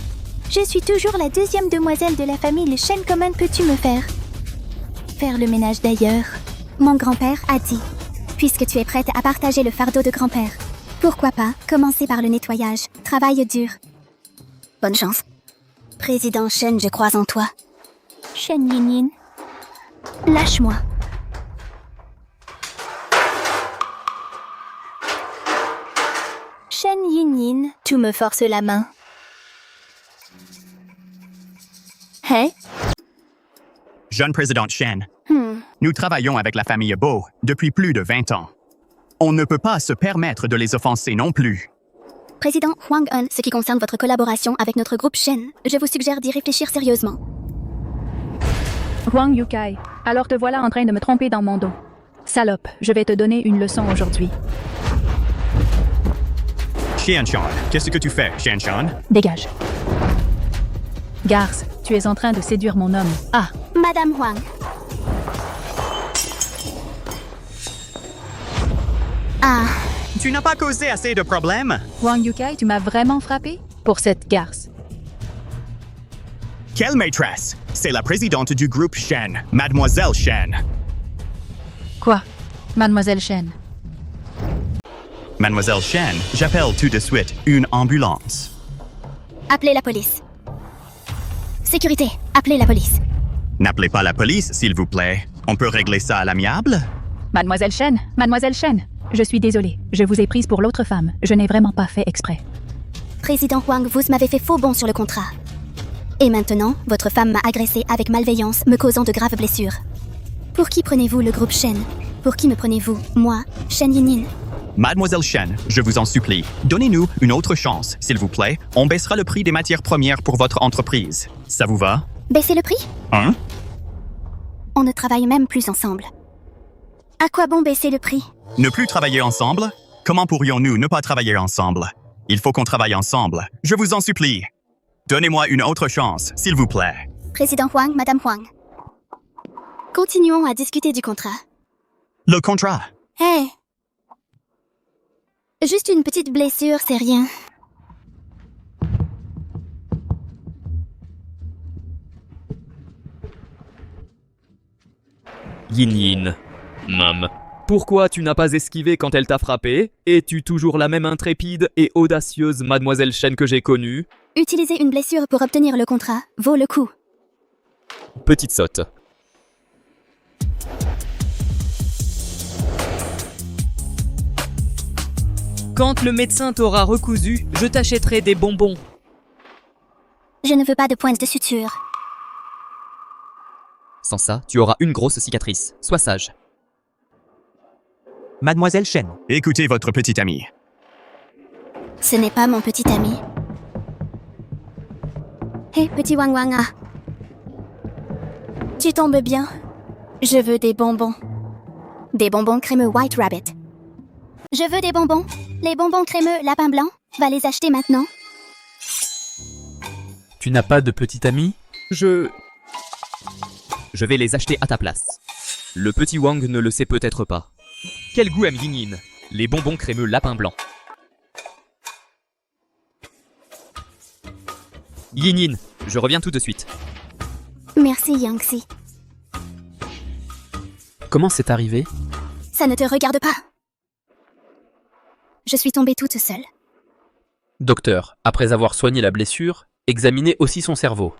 Je suis toujours la deuxième demoiselle de la famille Shen. Comment peux-tu me faire le ménage d'ailleurs? Mon grand-père a dit, puisque tu es prête à partager le fardeau de grand-père, pourquoi pas commencer par le nettoyage, travail dur. Bonne chance. Président Shen, je crois en toi. Shen Yinyin, lâche-moi. Shen Yinyin, tu me forces la main. Hey? Jeune président Shen, nous travaillons avec la famille Bo depuis plus de 20 ans. On ne peut pas se permettre de les offenser non plus. Président Huang Un, ce qui concerne votre collaboration avec notre groupe Shen, je vous suggère d'y réfléchir sérieusement. Huang Yukai, alors te voilà en train de me tromper dans mon dos. Salope, je vais te donner une leçon aujourd'hui. Xianshan, qu'est-ce que tu fais, Xianshan? Dégage. Garce, tu es en train de séduire mon homme. Ah! Madame Huang. Ah. Tu n'as pas causé assez de problèmes? Huang Yukai, tu m'as vraiment frappé pour cette garce. Quelle maîtresse? C'est la présidente du groupe Shen, Mademoiselle Shen. Quoi? Mademoiselle Shen. Mademoiselle Shen, j'appelle tout de suite une ambulance. Appelez la police. Sécurité, appelez la police. N'appelez pas la police, s'il vous plaît. On peut régler ça à l'amiable? Mademoiselle Shen, je suis désolée. Je vous ai prise pour l'autre femme. Je n'ai vraiment pas fait exprès. Président Huang, vous m'avez fait faux bond sur le contrat. Et maintenant, votre femme m'a agressé avec malveillance, me causant de graves blessures. Pour qui prenez-vous le groupe Shen? Pour qui me prenez-vous, moi, Shen Yinyin? Mademoiselle Shen, je vous en supplie, donnez-nous une autre chance, s'il vous plaît. On baissera le prix des matières premières pour votre entreprise. Ça vous va? Baisser le prix? Hein? On ne travaille même plus ensemble. À quoi bon baisser le prix? Ne plus travailler ensemble? Comment pourrions-nous ne pas travailler ensemble? Il faut qu'on travaille ensemble. Je vous en supplie. Donnez-moi une autre chance, s'il vous plaît. Président Huang, Madame Huang. Continuons à discuter du contrat. Le contrat? Hey! Juste une petite blessure, c'est rien. Yinyin. Mam. Pourquoi tu n'as pas esquivé quand elle t'a frappé? Es-tu toujours la même intrépide et audacieuse Mademoiselle Shen que j'ai connue? Utiliser une blessure pour obtenir le contrat vaut le coup. Petite sotte. Quand le médecin t'aura recousu, je t'achèterai des bonbons. Je ne veux pas de pointe de suture. Sans ça, tu auras une grosse cicatrice. Sois sage. Mademoiselle Shen. Écoutez votre petit ami. Ce n'est pas mon petit ami. Hé, petit Wang Wang. Tu tombes bien. Je veux des bonbons. Des bonbons crémeux White Rabbit. Je veux des bonbons. Les bonbons crémeux lapin blanc. Va les acheter maintenant. Tu n'as pas de petit ami? Je vais les acheter à ta place. Le petit Wang ne le sait peut-être pas. Quel goût aime Yin? Les bonbons crémeux lapin blanc. Yin, je reviens tout de suite. Merci, Yangxi. Comment c'est arrivé? Ça ne te regarde pas. Je suis tombée toute seule. Docteur, après avoir soigné la blessure, examinez aussi son cerveau.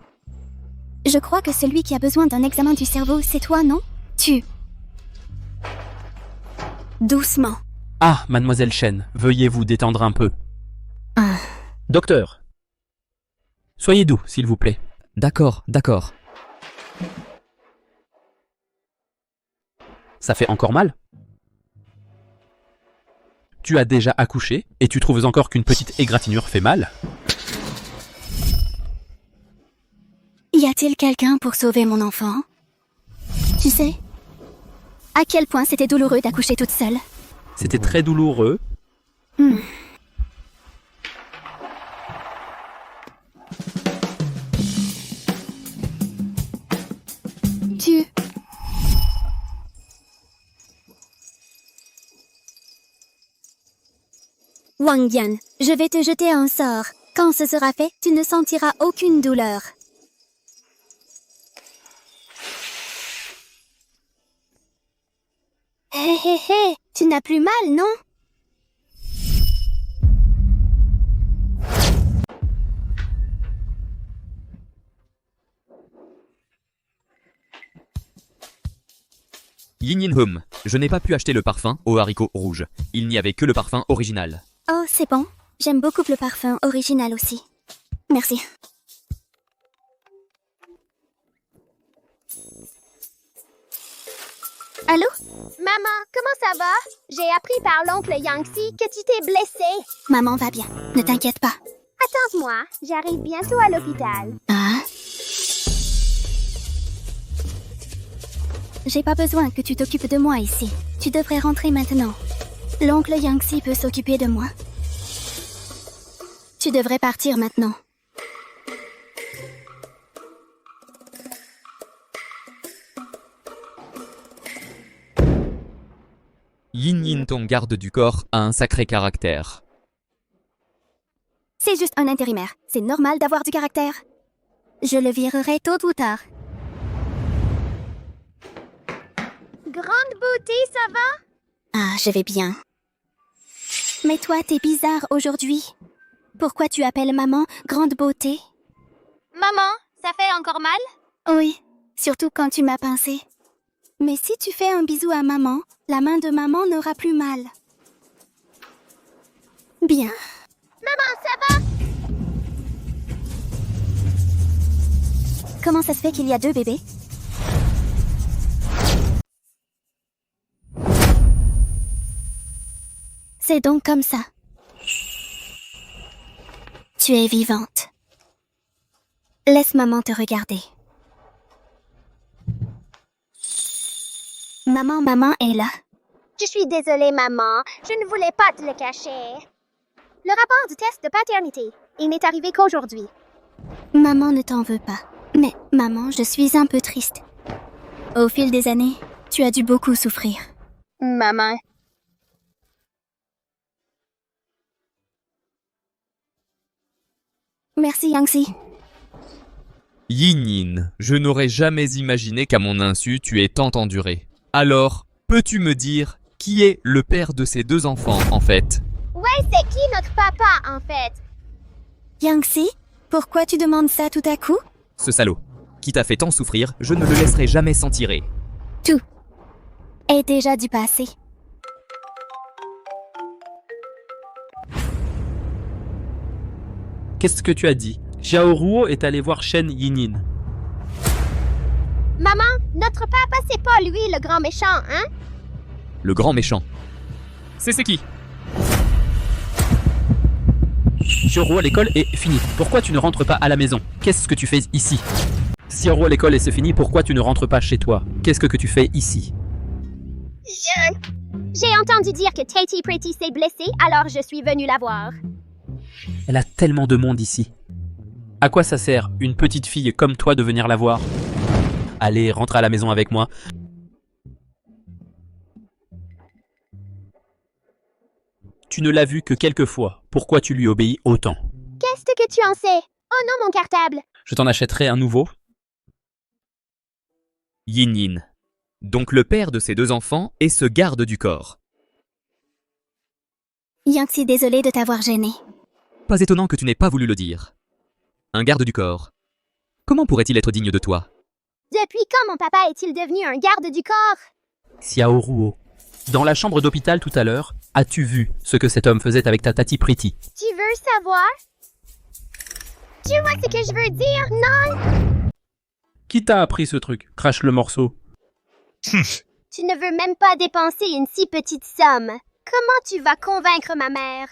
Je crois que celui qui a besoin d'un examen du cerveau, c'est toi, non? Doucement. Ah, mademoiselle Shen, veuillez vous détendre un peu. Ah. Docteur. Soyez doux, s'il vous plaît. D'accord. Ça fait encore mal? Tu as déjà accouché et tu trouves encore qu'une petite égratignure fait mal? Y a-t-il quelqu'un pour sauver mon enfant? Tu sais, à quel point c'était douloureux d'accoucher toute seule? C'était très douloureux. Wang Yan, je vais te jeter un sort. Quand ce sera fait, tu ne sentiras aucune douleur. Hé, tu n'as plus mal, non? Yin Hum, je n'ai pas pu acheter le parfum aux haricots rouges. Il n'y avait que le parfum original. Oh, c'est bon. J'aime beaucoup le parfum original aussi. Merci. Allô? Maman, comment ça va? J'ai appris par l'oncle Yangxi que tu t'es blessée. Maman va bien. Ne t'inquiète pas. Attends-moi, j'arrive bientôt à l'hôpital. Ah? J'ai pas besoin que tu t'occupes de moi ici. Tu devrais rentrer maintenant. L'oncle Yangxi peut s'occuper de moi. Tu devrais partir maintenant. Yin, ton garde du corps, a un sacré caractère. C'est juste un intérimaire. C'est normal d'avoir du caractère. Je le virerai tôt ou tard. Grande beauté, ça va? Ah, je vais bien. Mais toi, t'es bizarre aujourd'hui. Pourquoi tu appelles maman grande beauté? Maman, ça fait encore mal? Oui, surtout quand tu m'as pincé. Mais si tu fais un bisou à maman, la main de maman n'aura plus mal. Bien. Maman, ça va? Comment ça se fait qu'il y a 2 bébés? C'est donc comme ça. Tu es vivante. Laisse maman te regarder. Maman est là. Je suis désolée, maman. Je ne voulais pas te le cacher. Le rapport du test de paternité, il n'est arrivé qu'aujourd'hui. Maman ne t'en veut pas. Mais maman, je suis un peu triste. Au fil des années, tu as dû beaucoup souffrir. Maman. Merci, Yangxi. Yin, je n'aurais jamais imaginé qu'à mon insu tu aies tant enduré. Alors, peux-tu me dire qui est le père de ces 2 enfants, en fait? Ouais, c'est qui notre papa, en fait? Yangxi, pourquoi tu demandes ça tout à coup? Ce salaud. Qui t'a fait tant souffrir, je ne le laisserai jamais s'en tirer. Tout est déjà du passé. Qu'est-ce que tu as dit? Xiao Ruo est allé voir Shen Yinin. Maman, notre papa, c'est pas lui le grand méchant, hein? Le grand méchant. C'est qui? Xiao Ruo, l'école est finie. Pourquoi tu ne rentres pas à la maison? Qu'est-ce que tu fais ici? Xiao Ruo, l'école est finie. Pourquoi tu ne rentres pas chez toi? Qu'est-ce que tu fais ici? J'ai entendu dire que Tati Pretty s'est blessée, alors je suis venue la voir. Elle a tellement de monde ici. À quoi ça sert, une petite fille comme toi, de venir la voir? Allez, rentre à la maison avec moi. Tu ne l'as vu que quelques fois. Pourquoi tu lui obéis autant? Qu'est-ce que tu en sais? Oh non, mon cartable! Je t'en achèterai un nouveau. Yin Yin. Donc le père de ces deux enfants est ce garde du corps. Yangtze, désolé de t'avoir gêné. Pas étonnant que tu n'aies pas voulu le dire. Un garde du corps. Comment pourrait-il être digne de toi? Depuis quand mon papa est-il devenu un garde du corps? Xiaoruo. Dans la chambre d'hôpital tout à l'heure, as-tu vu ce que cet homme faisait avec ta Tati Pretty? Tu veux savoir? Tu vois ce que je veux dire, non? Qui t'a appris ce truc? Crache le morceau. Tu ne veux même pas dépenser une si petite somme. Comment tu vas convaincre ma mère?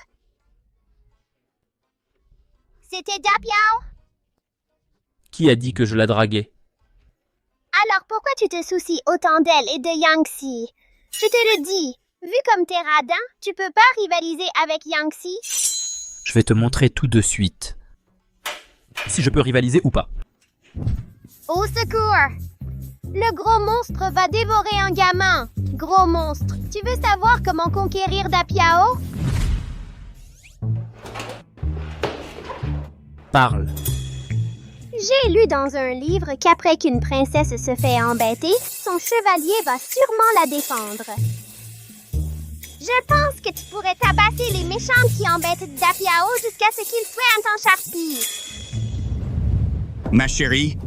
C'était Dapiao? Qui a dit que je la draguais? Alors pourquoi tu te soucies autant d'elle et de Yangtze? Je te le dis, vu comme t'es radin, tu peux pas rivaliser avec Yangtze. Je vais te montrer tout de suite. Si je peux rivaliser ou pas. Au secours! Le gros monstre va dévorer un gamin. Gros monstre, tu veux savoir comment conquérir Dapiao? Parle. J'ai lu dans un livre qu'après qu'une princesse se fait embêter, son chevalier va sûrement la défendre. Je pense que tu pourrais tabasser les méchants qui embêtent Dapiao jusqu'à ce qu'ils soient en charpie. Ma chérie,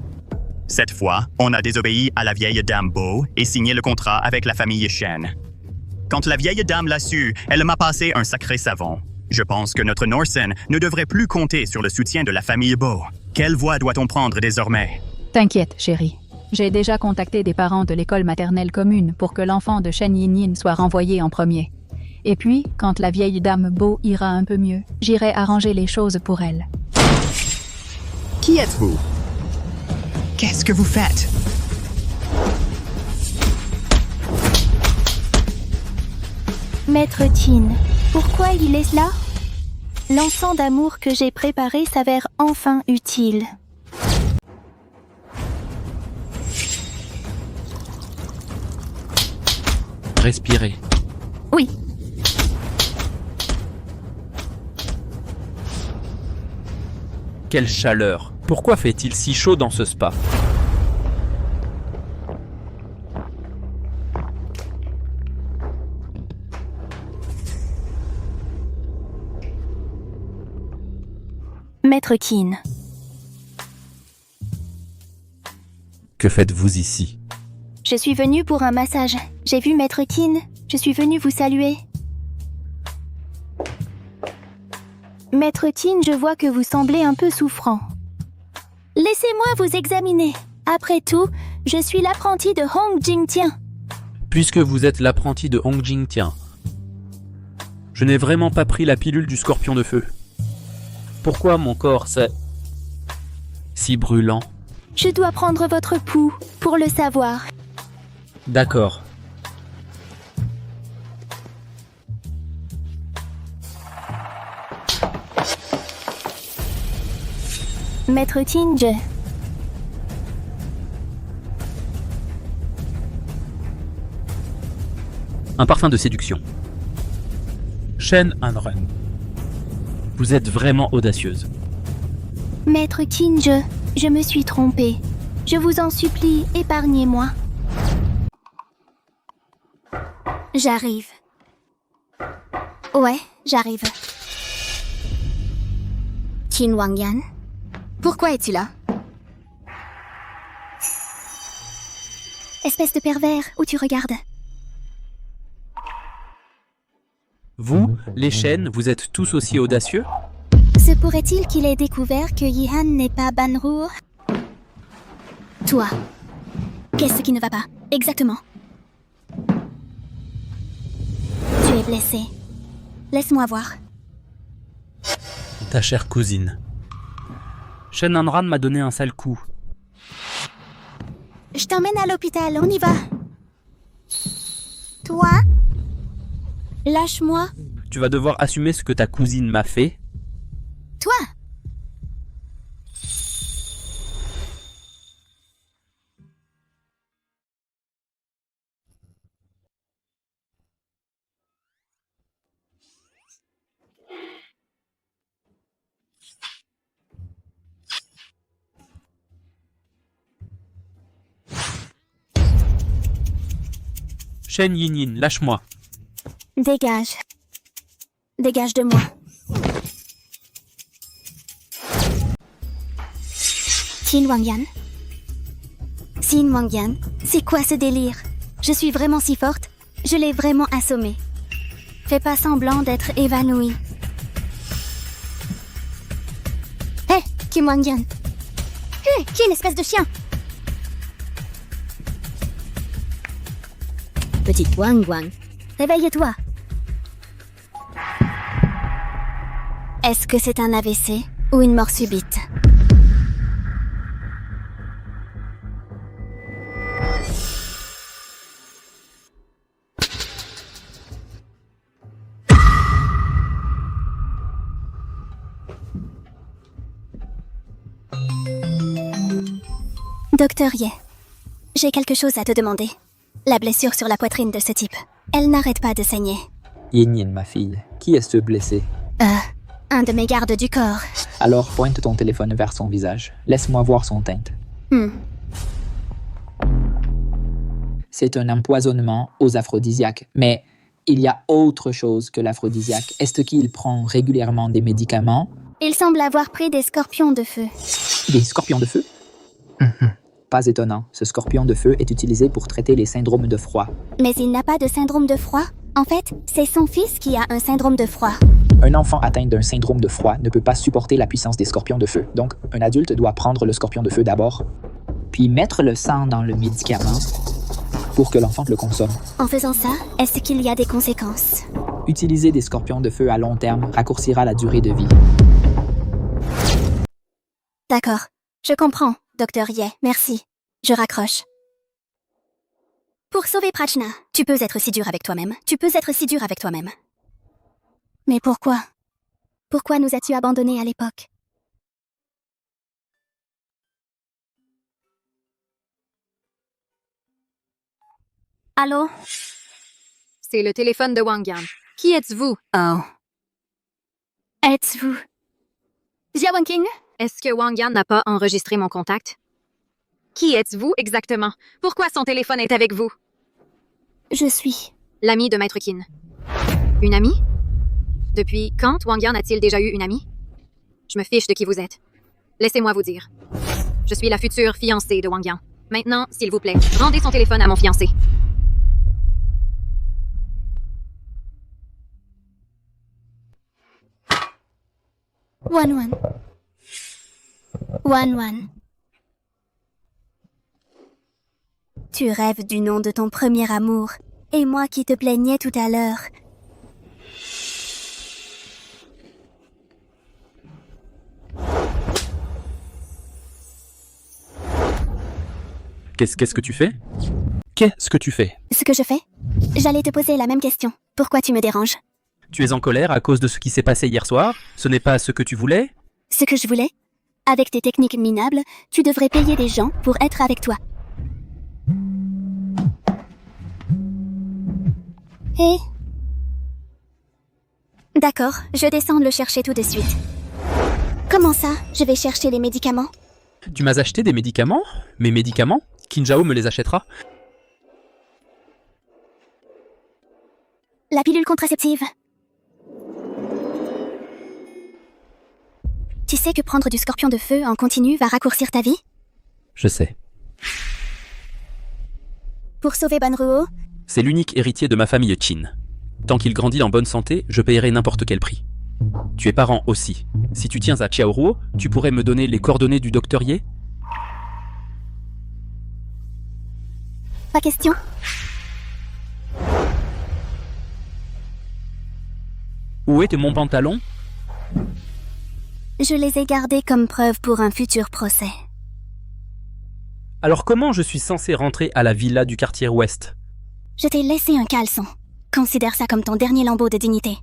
cette fois, on a désobéi à la vieille dame Bo et signé le contrat avec la famille Shen. Quand la vieille dame l'a su, elle m'a passé un sacré savon. Je pense que notre Norsen ne devrait plus compter sur le soutien de la famille Bo. Quelle voie doit-on prendre désormais? T'inquiète, chérie. J'ai déjà contacté des parents de l'école maternelle commune pour que l'enfant de Shen Yin Yin soit renvoyé en premier. Et puis, quand la vieille dame Bo ira un peu mieux, j'irai arranger les choses pour elle. Qui êtes-vous? Qu'est-ce que vous faites? Maître Qin, pourquoi il est là? L'encens d'amour que j'ai préparé s'avère enfin utile. Respirez. Oui. Quelle chaleur! Pourquoi fait-il si chaud dans ce spa? Maître Qin. Que faites-vous ici? Je suis venue pour un massage. J'ai vu Maître Qin. Je suis venue vous saluer. Maître Qin, je vois que vous semblez un peu souffrant. Laissez-moi vous examiner. Après tout, je suis l'apprenti de Hong Jingtian. Puisque vous êtes l'apprenti de Hong Jingtian, je n'ai vraiment pas pris la pilule du scorpion de feu. Pourquoi mon corps c'est si brûlant? Je dois prendre votre pouls pour le savoir. D'accord. Maître Qin, Un parfum de séduction. Shen Hanren. Vous êtes vraiment audacieuse. Maître Qin, je me suis trompée. Je vous en supplie, épargnez-moi. J'arrive. Ouais, j'arrive. Qin Wangyan, pourquoi es-tu là? Espèce de pervers, où tu regardes? Vous, les Shen, vous êtes tous aussi audacieux? Se pourrait-il qu'il ait découvert que Yihan n'est pas Banru? Toi, qu'est-ce qui ne va pas? Exactement. Tu es blessé. Laisse-moi voir. Ta chère cousine. Shen Hanran m'a donné un sale coup. Je t'emmène à l'hôpital, on y va. Toi, Lâche-moi. Tu vas devoir assumer ce que ta cousine m'a fait. Toi. Shen Yinyin, lâche-moi. Dégage. Dégage de moi. Qin Wangyan. Xin Wangyan, c'est quoi ce délire? Je suis vraiment si forte? Je l'ai vraiment assommé. Fais pas semblant d'être évanouie. Hé, Qin Wangyan. Hé, Qin, espèce de chien! Petite Wang Wang, réveille-toi. Est-ce que c'est un AVC ou une mort subite? Docteur Ye, j'ai quelque chose à te demander. La blessure sur la poitrine de ce type, elle n'arrête pas de saigner. Yinyin, ma fille, qui est ce blessé? Un de mes gardes du corps. Alors pointe ton téléphone vers son visage. Laisse-moi voir son teinte. C'est un empoisonnement aux aphrodisiaques, mais il y a autre chose que l'aphrodisiaque. Est-ce qu'il prend régulièrement des médicaments? Il semble avoir pris des scorpions de feu. Des scorpions de feu? Pas étonnant, ce scorpion de feu est utilisé pour traiter les syndromes de froid. Mais il n'a pas de syndrome de froid. En fait, c'est son fils qui a un syndrome de froid. Un enfant atteint d'un syndrome de froid ne peut pas supporter la puissance des scorpions de feu. Donc, un adulte doit prendre le scorpion de feu d'abord, puis mettre le sang dans le médicament pour que l'enfant le consomme. En faisant ça, est-ce qu'il y a des conséquences? Utiliser des scorpions de feu à long terme raccourcira la durée de vie. D'accord, je comprends, Docteur Ye, merci. Je raccroche. Pour sauver Prachna, tu peux être si dur avec toi-même. Tu peux être si dur avec toi-même. Mais pourquoi? Pourquoi nous as-tu abandonnés à l'époque? Allô? C'est le téléphone de Wang Yan. Qui êtes-vous? Oh. Êtes-vous? Jia Wanqing? Est-ce que Wang Yan n'a pas enregistré mon contact? Qui êtes-vous exactement? Pourquoi son téléphone est avec vous? Je suis l'ami de Maître Qin. Une amie? Depuis quand Wang Yan a-t-il déjà eu une amie? Je me fiche de qui vous êtes. Laissez-moi vous dire. Je suis la future fiancée de Wang Yan. Maintenant, s'il vous plaît, rendez son téléphone à mon fiancé. Wan. Tu rêves du nom de ton premier amour, et moi qui te plaignais tout à l'heure. Qu'est-ce que tu fais? Qu'est-ce que tu fais? Ce que je fais? J'allais te poser la même question. Pourquoi tu me déranges? Tu es en colère à cause de ce qui s'est passé hier soir? Ce n'est pas ce que tu voulais? Ce que je voulais? Avec tes techniques minables, tu devrais payer des gens pour être avec toi. Et... D'accord, je descends le chercher tout de suite. Comment ça, je vais chercher les médicaments? Tu m'as acheté des médicaments? Mes médicaments? Qin Zhao me les achètera. La pilule contraceptive. Tu sais que prendre du scorpion de feu en continu va raccourcir ta vie? Je sais. Pour sauver Banruo, C'est l'unique héritier de ma famille Qin. Tant qu'il grandit en bonne santé, je payerai n'importe quel prix. Tu es parent aussi. Si tu tiens à Xiaoruo, tu pourrais me donner les coordonnées du docteur Ye? pas question. Où est mon pantalon? Je les ai gardés comme preuve pour un futur procès. Alors comment je suis censé rentrer à la villa du quartier ouest? Je t'ai laissé un caleçon. Considère ça comme ton dernier lambeau de dignité.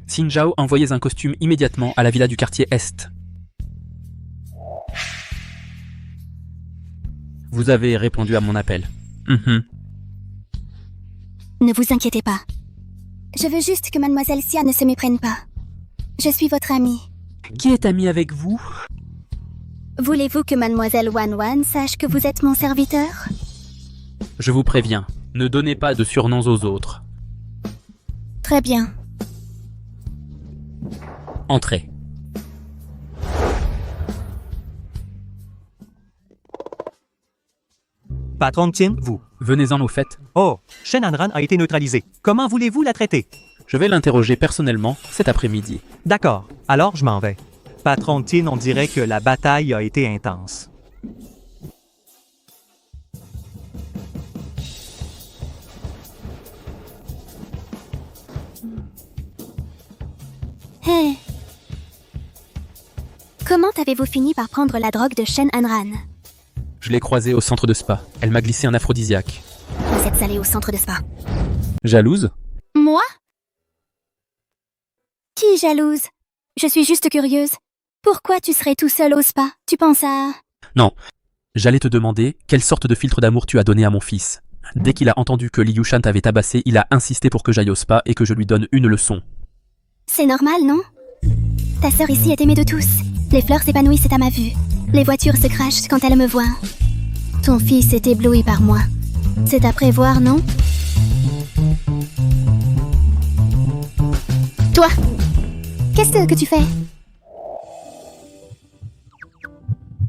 Xin Zhao, envoyez un costume immédiatement à la villa du quartier Est. Vous avez répondu à mon appel. Ne vous inquiétez pas. Je veux juste que Mademoiselle Xia ne se méprenne pas. Je suis votre amie. Qui est ami avec vous? Voulez-vous que Mademoiselle Wan sache que vous êtes mon serviteur? Je vous préviens, ne donnez pas de surnoms aux autres. Très bien. Entrez. Patron Tin, vous. Venez-en au fait. Oh, Shen Hanran a été neutralisée. Comment voulez-vous la traiter? Je vais l'interroger personnellement cet après-midi. D'accord, alors je m'en vais. Patron Tin, on dirait que la bataille a été intense. Hé. Comment avez-vous fini par prendre la drogue de Shen Hanran? Je l'ai croisée au centre de spa. Elle m'a glissé un aphrodisiaque. Vous êtes allé au centre de spa. Jalouse? Moi? Qui jalouse? Je suis juste curieuse. Pourquoi tu serais tout seul au spa? Tu penses à... Non. J'allais te demander quelle sorte de filtre d'amour tu as donné à mon fils. Dès qu'il a entendu que Li Yushan t'avait tabassé, il a insisté pour que j'aille au spa et que je lui donne une leçon. C'est normal, non? Ta sœur ici est aimée de tous. Les fleurs s'épanouissent à ma vue. Les voitures se crachent quand elles me voient. Ton fils est ébloui par moi. C'est à prévoir, non? Toi, qu'est-ce que tu fais?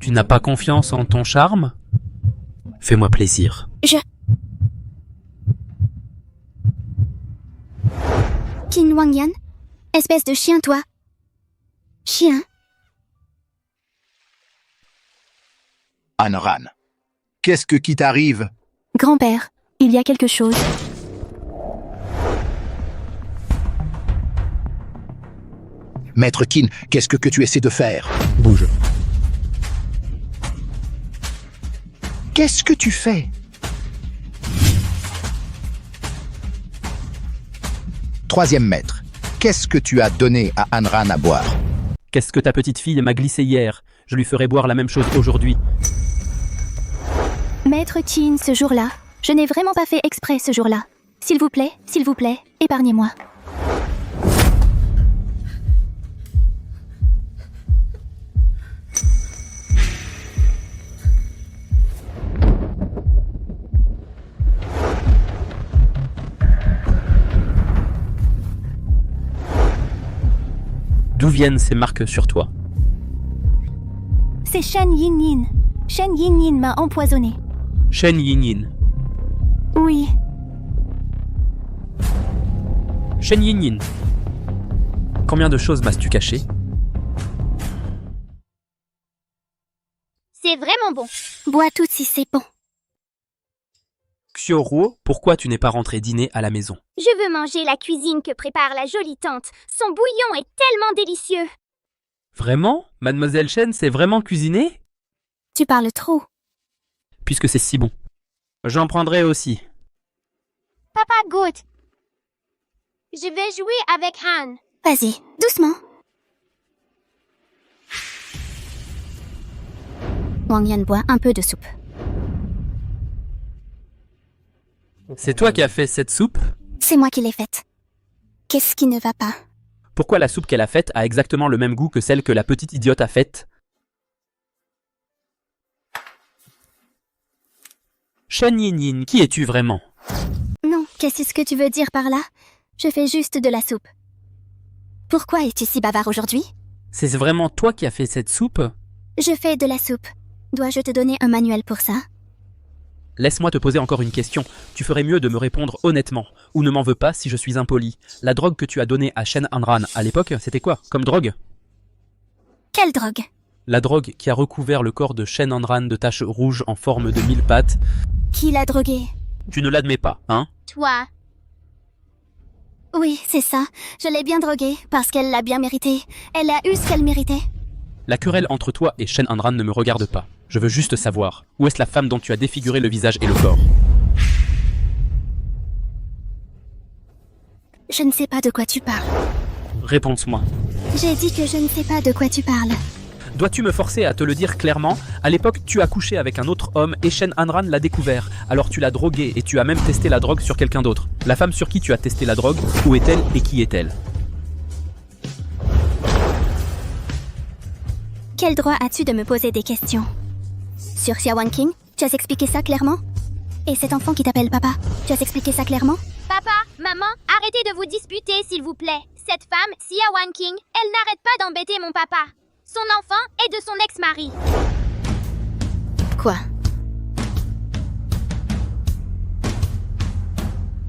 Tu n'as pas confiance en ton charme? Fais-moi plaisir. Qin Wangyan? Espèce de chien, toi. Chien? Hanran, qu'est-ce qui t'arrive? Grand-père, il y a quelque chose. Maître Qin, qu'est-ce que tu essaies de faire? Bouge. Qu'est-ce que tu fais? Troisième maître, qu'est-ce que tu as donné à Hanran à boire? Qu'est-ce que ta petite fille m'a glissé hier? Je lui ferai boire la même chose aujourd'hui. Maître Qin, ce jour-là, je n'ai vraiment pas fait exprès ce jour-là. S'il vous plaît, épargnez-moi. D'où viennent ces marques sur toi? C'est Shen Yinyin. Shen Yinyin m'a empoisonné. Shen Yinyin. Oui. Shen Yinyin. Combien de choses m'as-tu caché? C'est vraiment bon. Bois tout si c'est bon. Xiaoruo, pourquoi tu n'es pas rentré dîner à la maison? Je veux manger la cuisine que prépare la jolie tante. Son bouillon est tellement délicieux. Vraiment? Mademoiselle Shen sait vraiment cuisiner? Tu parles trop. Puisque c'est si bon. J'en prendrai aussi. Papa, goûte. Je vais jouer avec Han. Vas-y, doucement. Wang Yan boit un peu de soupe. C'est toi qui as fait cette soupe? C'est moi qui l'ai faite. Qu'est-ce qui ne va pas? Pourquoi la soupe qu'elle a faite a exactement le même goût que celle que la petite idiote a faite? Shen Yinyin, qui es-tu vraiment? Non, qu'est-ce que tu veux dire par là? Je fais juste de la soupe. Pourquoi es-tu si bavard aujourd'hui? C'est vraiment toi qui as fait cette soupe? Je fais de la soupe. Dois-je te donner un manuel pour ça? Laisse-moi te poser encore une question. Tu ferais mieux de me répondre honnêtement. Ou ne m'en veux pas si je suis impoli. La drogue que tu as donnée à Shen Hanran à l'époque, c'était quoi comme drogue? Quelle drogue? La drogue qui a recouvert le corps de Shen Hanran de taches rouges en forme de 1000 pattes. Qui l'a droguée? Tu ne l'admets pas, hein? Toi. Oui, c'est ça. Je l'ai bien droguée parce qu'elle l'a bien mérité. Elle a eu ce qu'elle méritait. La querelle entre toi et Shen Hanran ne me regarde pas. Je veux juste savoir, où est-ce la femme dont tu as défiguré le visage et le corps? Je ne sais pas de quoi tu parles. Réponds-moi. J'ai dit que je ne sais pas de quoi tu parles. Dois-tu me forcer à te le dire clairement? À l'époque, tu as couché avec un autre homme et Shen Hanran l'a découvert. Alors tu l'as drogué et tu as même testé la drogue sur quelqu'un d'autre. La femme sur qui tu as testé la drogue, où est-elle et qui est-elle? Quel droit as-tu de me poser des questions? Sur Xia Wan King, tu as expliqué ça clairement? Et cet enfant qui t'appelle papa, tu as expliqué ça clairement? Papa, maman, arrêtez de vous disputer, s'il vous plaît. Cette femme, Xia Wan King, elle n'arrête pas d'embêter mon papa. Son enfant est de son ex-mari. Quoi?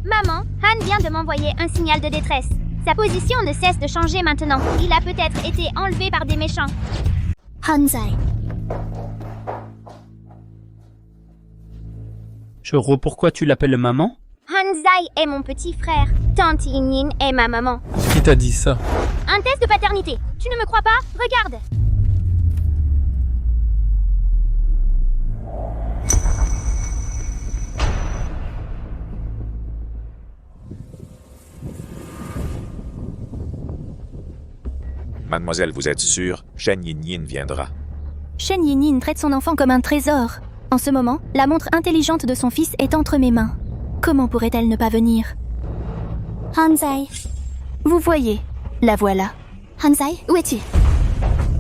Maman, Han vient de m'envoyer un signal de détresse. Sa position ne cesse de changer maintenant. Il a peut-être été enlevé par des méchants. Hanzai. Choro, pourquoi tu l'appelles maman? Hanzai est mon petit frère. Tante Yin est ma maman. Qui t'a dit ça? Un test de paternité. Tu ne me crois pas? Regarde. Mademoiselle, vous êtes sûre? Shen Yin viendra. Shen Yin traite son enfant comme un trésor. En ce moment, la montre intelligente de son fils est entre mes mains. Comment pourrait-elle ne pas venir? Hanzai. Vous voyez, la voilà. Hanzai, où es-tu?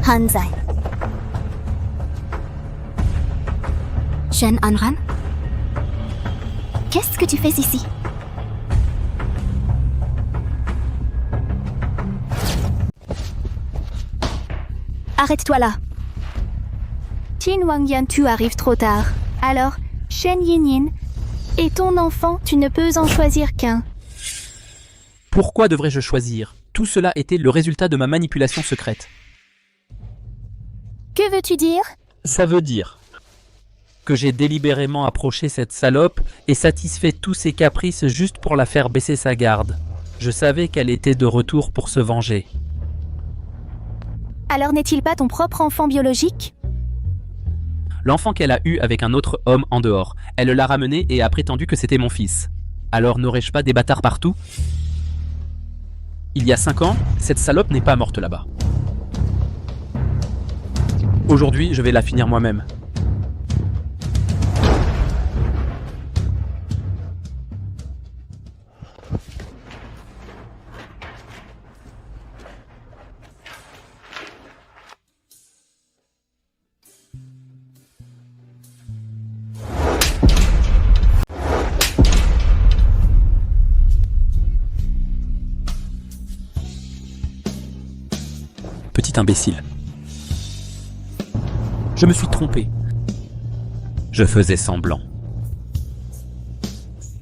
Hanzai. Shen Hanran? Qu'est-ce que tu fais ici? Arrête-toi là. Qin Wangyan, tu arrives trop tard. Alors, Shen Yin et ton enfant, tu ne peux en choisir qu'un. Pourquoi devrais-je choisir? Tout cela était le résultat de ma manipulation secrète. Que veux-tu dire? Ça veut dire que j'ai délibérément approché cette salope et satisfait tous ses caprices juste pour la faire baisser sa garde. Je savais qu'elle était de retour pour se venger. Alors n'est-il pas ton propre enfant biologique? L'enfant qu'elle a eu avec un autre homme en dehors. Elle l'a ramené et a prétendu que c'était mon fils. Alors n'aurais-je pas des bâtards partout? Il y a 5 ans, cette salope n'est pas morte là-bas. Aujourd'hui, je vais la finir moi-même. Petit imbécile. Je me suis trompé. Je faisais semblant.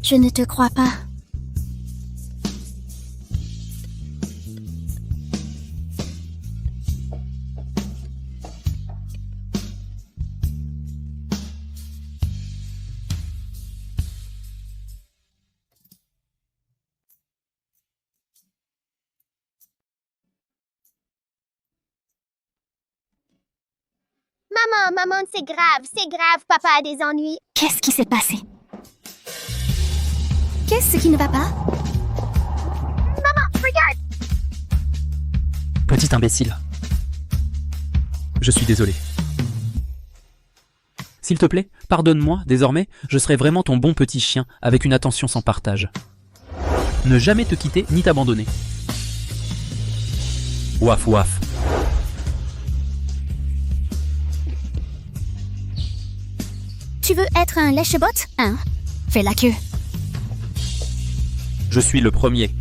Je ne te crois pas. Maman, c'est grave, papa a des ennuis. Qu'est-ce qui s'est passé? Qu'est-ce qui ne va pas? Maman, regarde! Petit imbécile. Je suis désolé. S'il te plaît, pardonne-moi, désormais, je serai vraiment ton bon petit chien, avec une attention sans partage. Ne jamais te quitter ni t'abandonner. Ouaf, ouaf. Tu veux être un lèche-botte, hein? Fais la queue. Je suis le premier.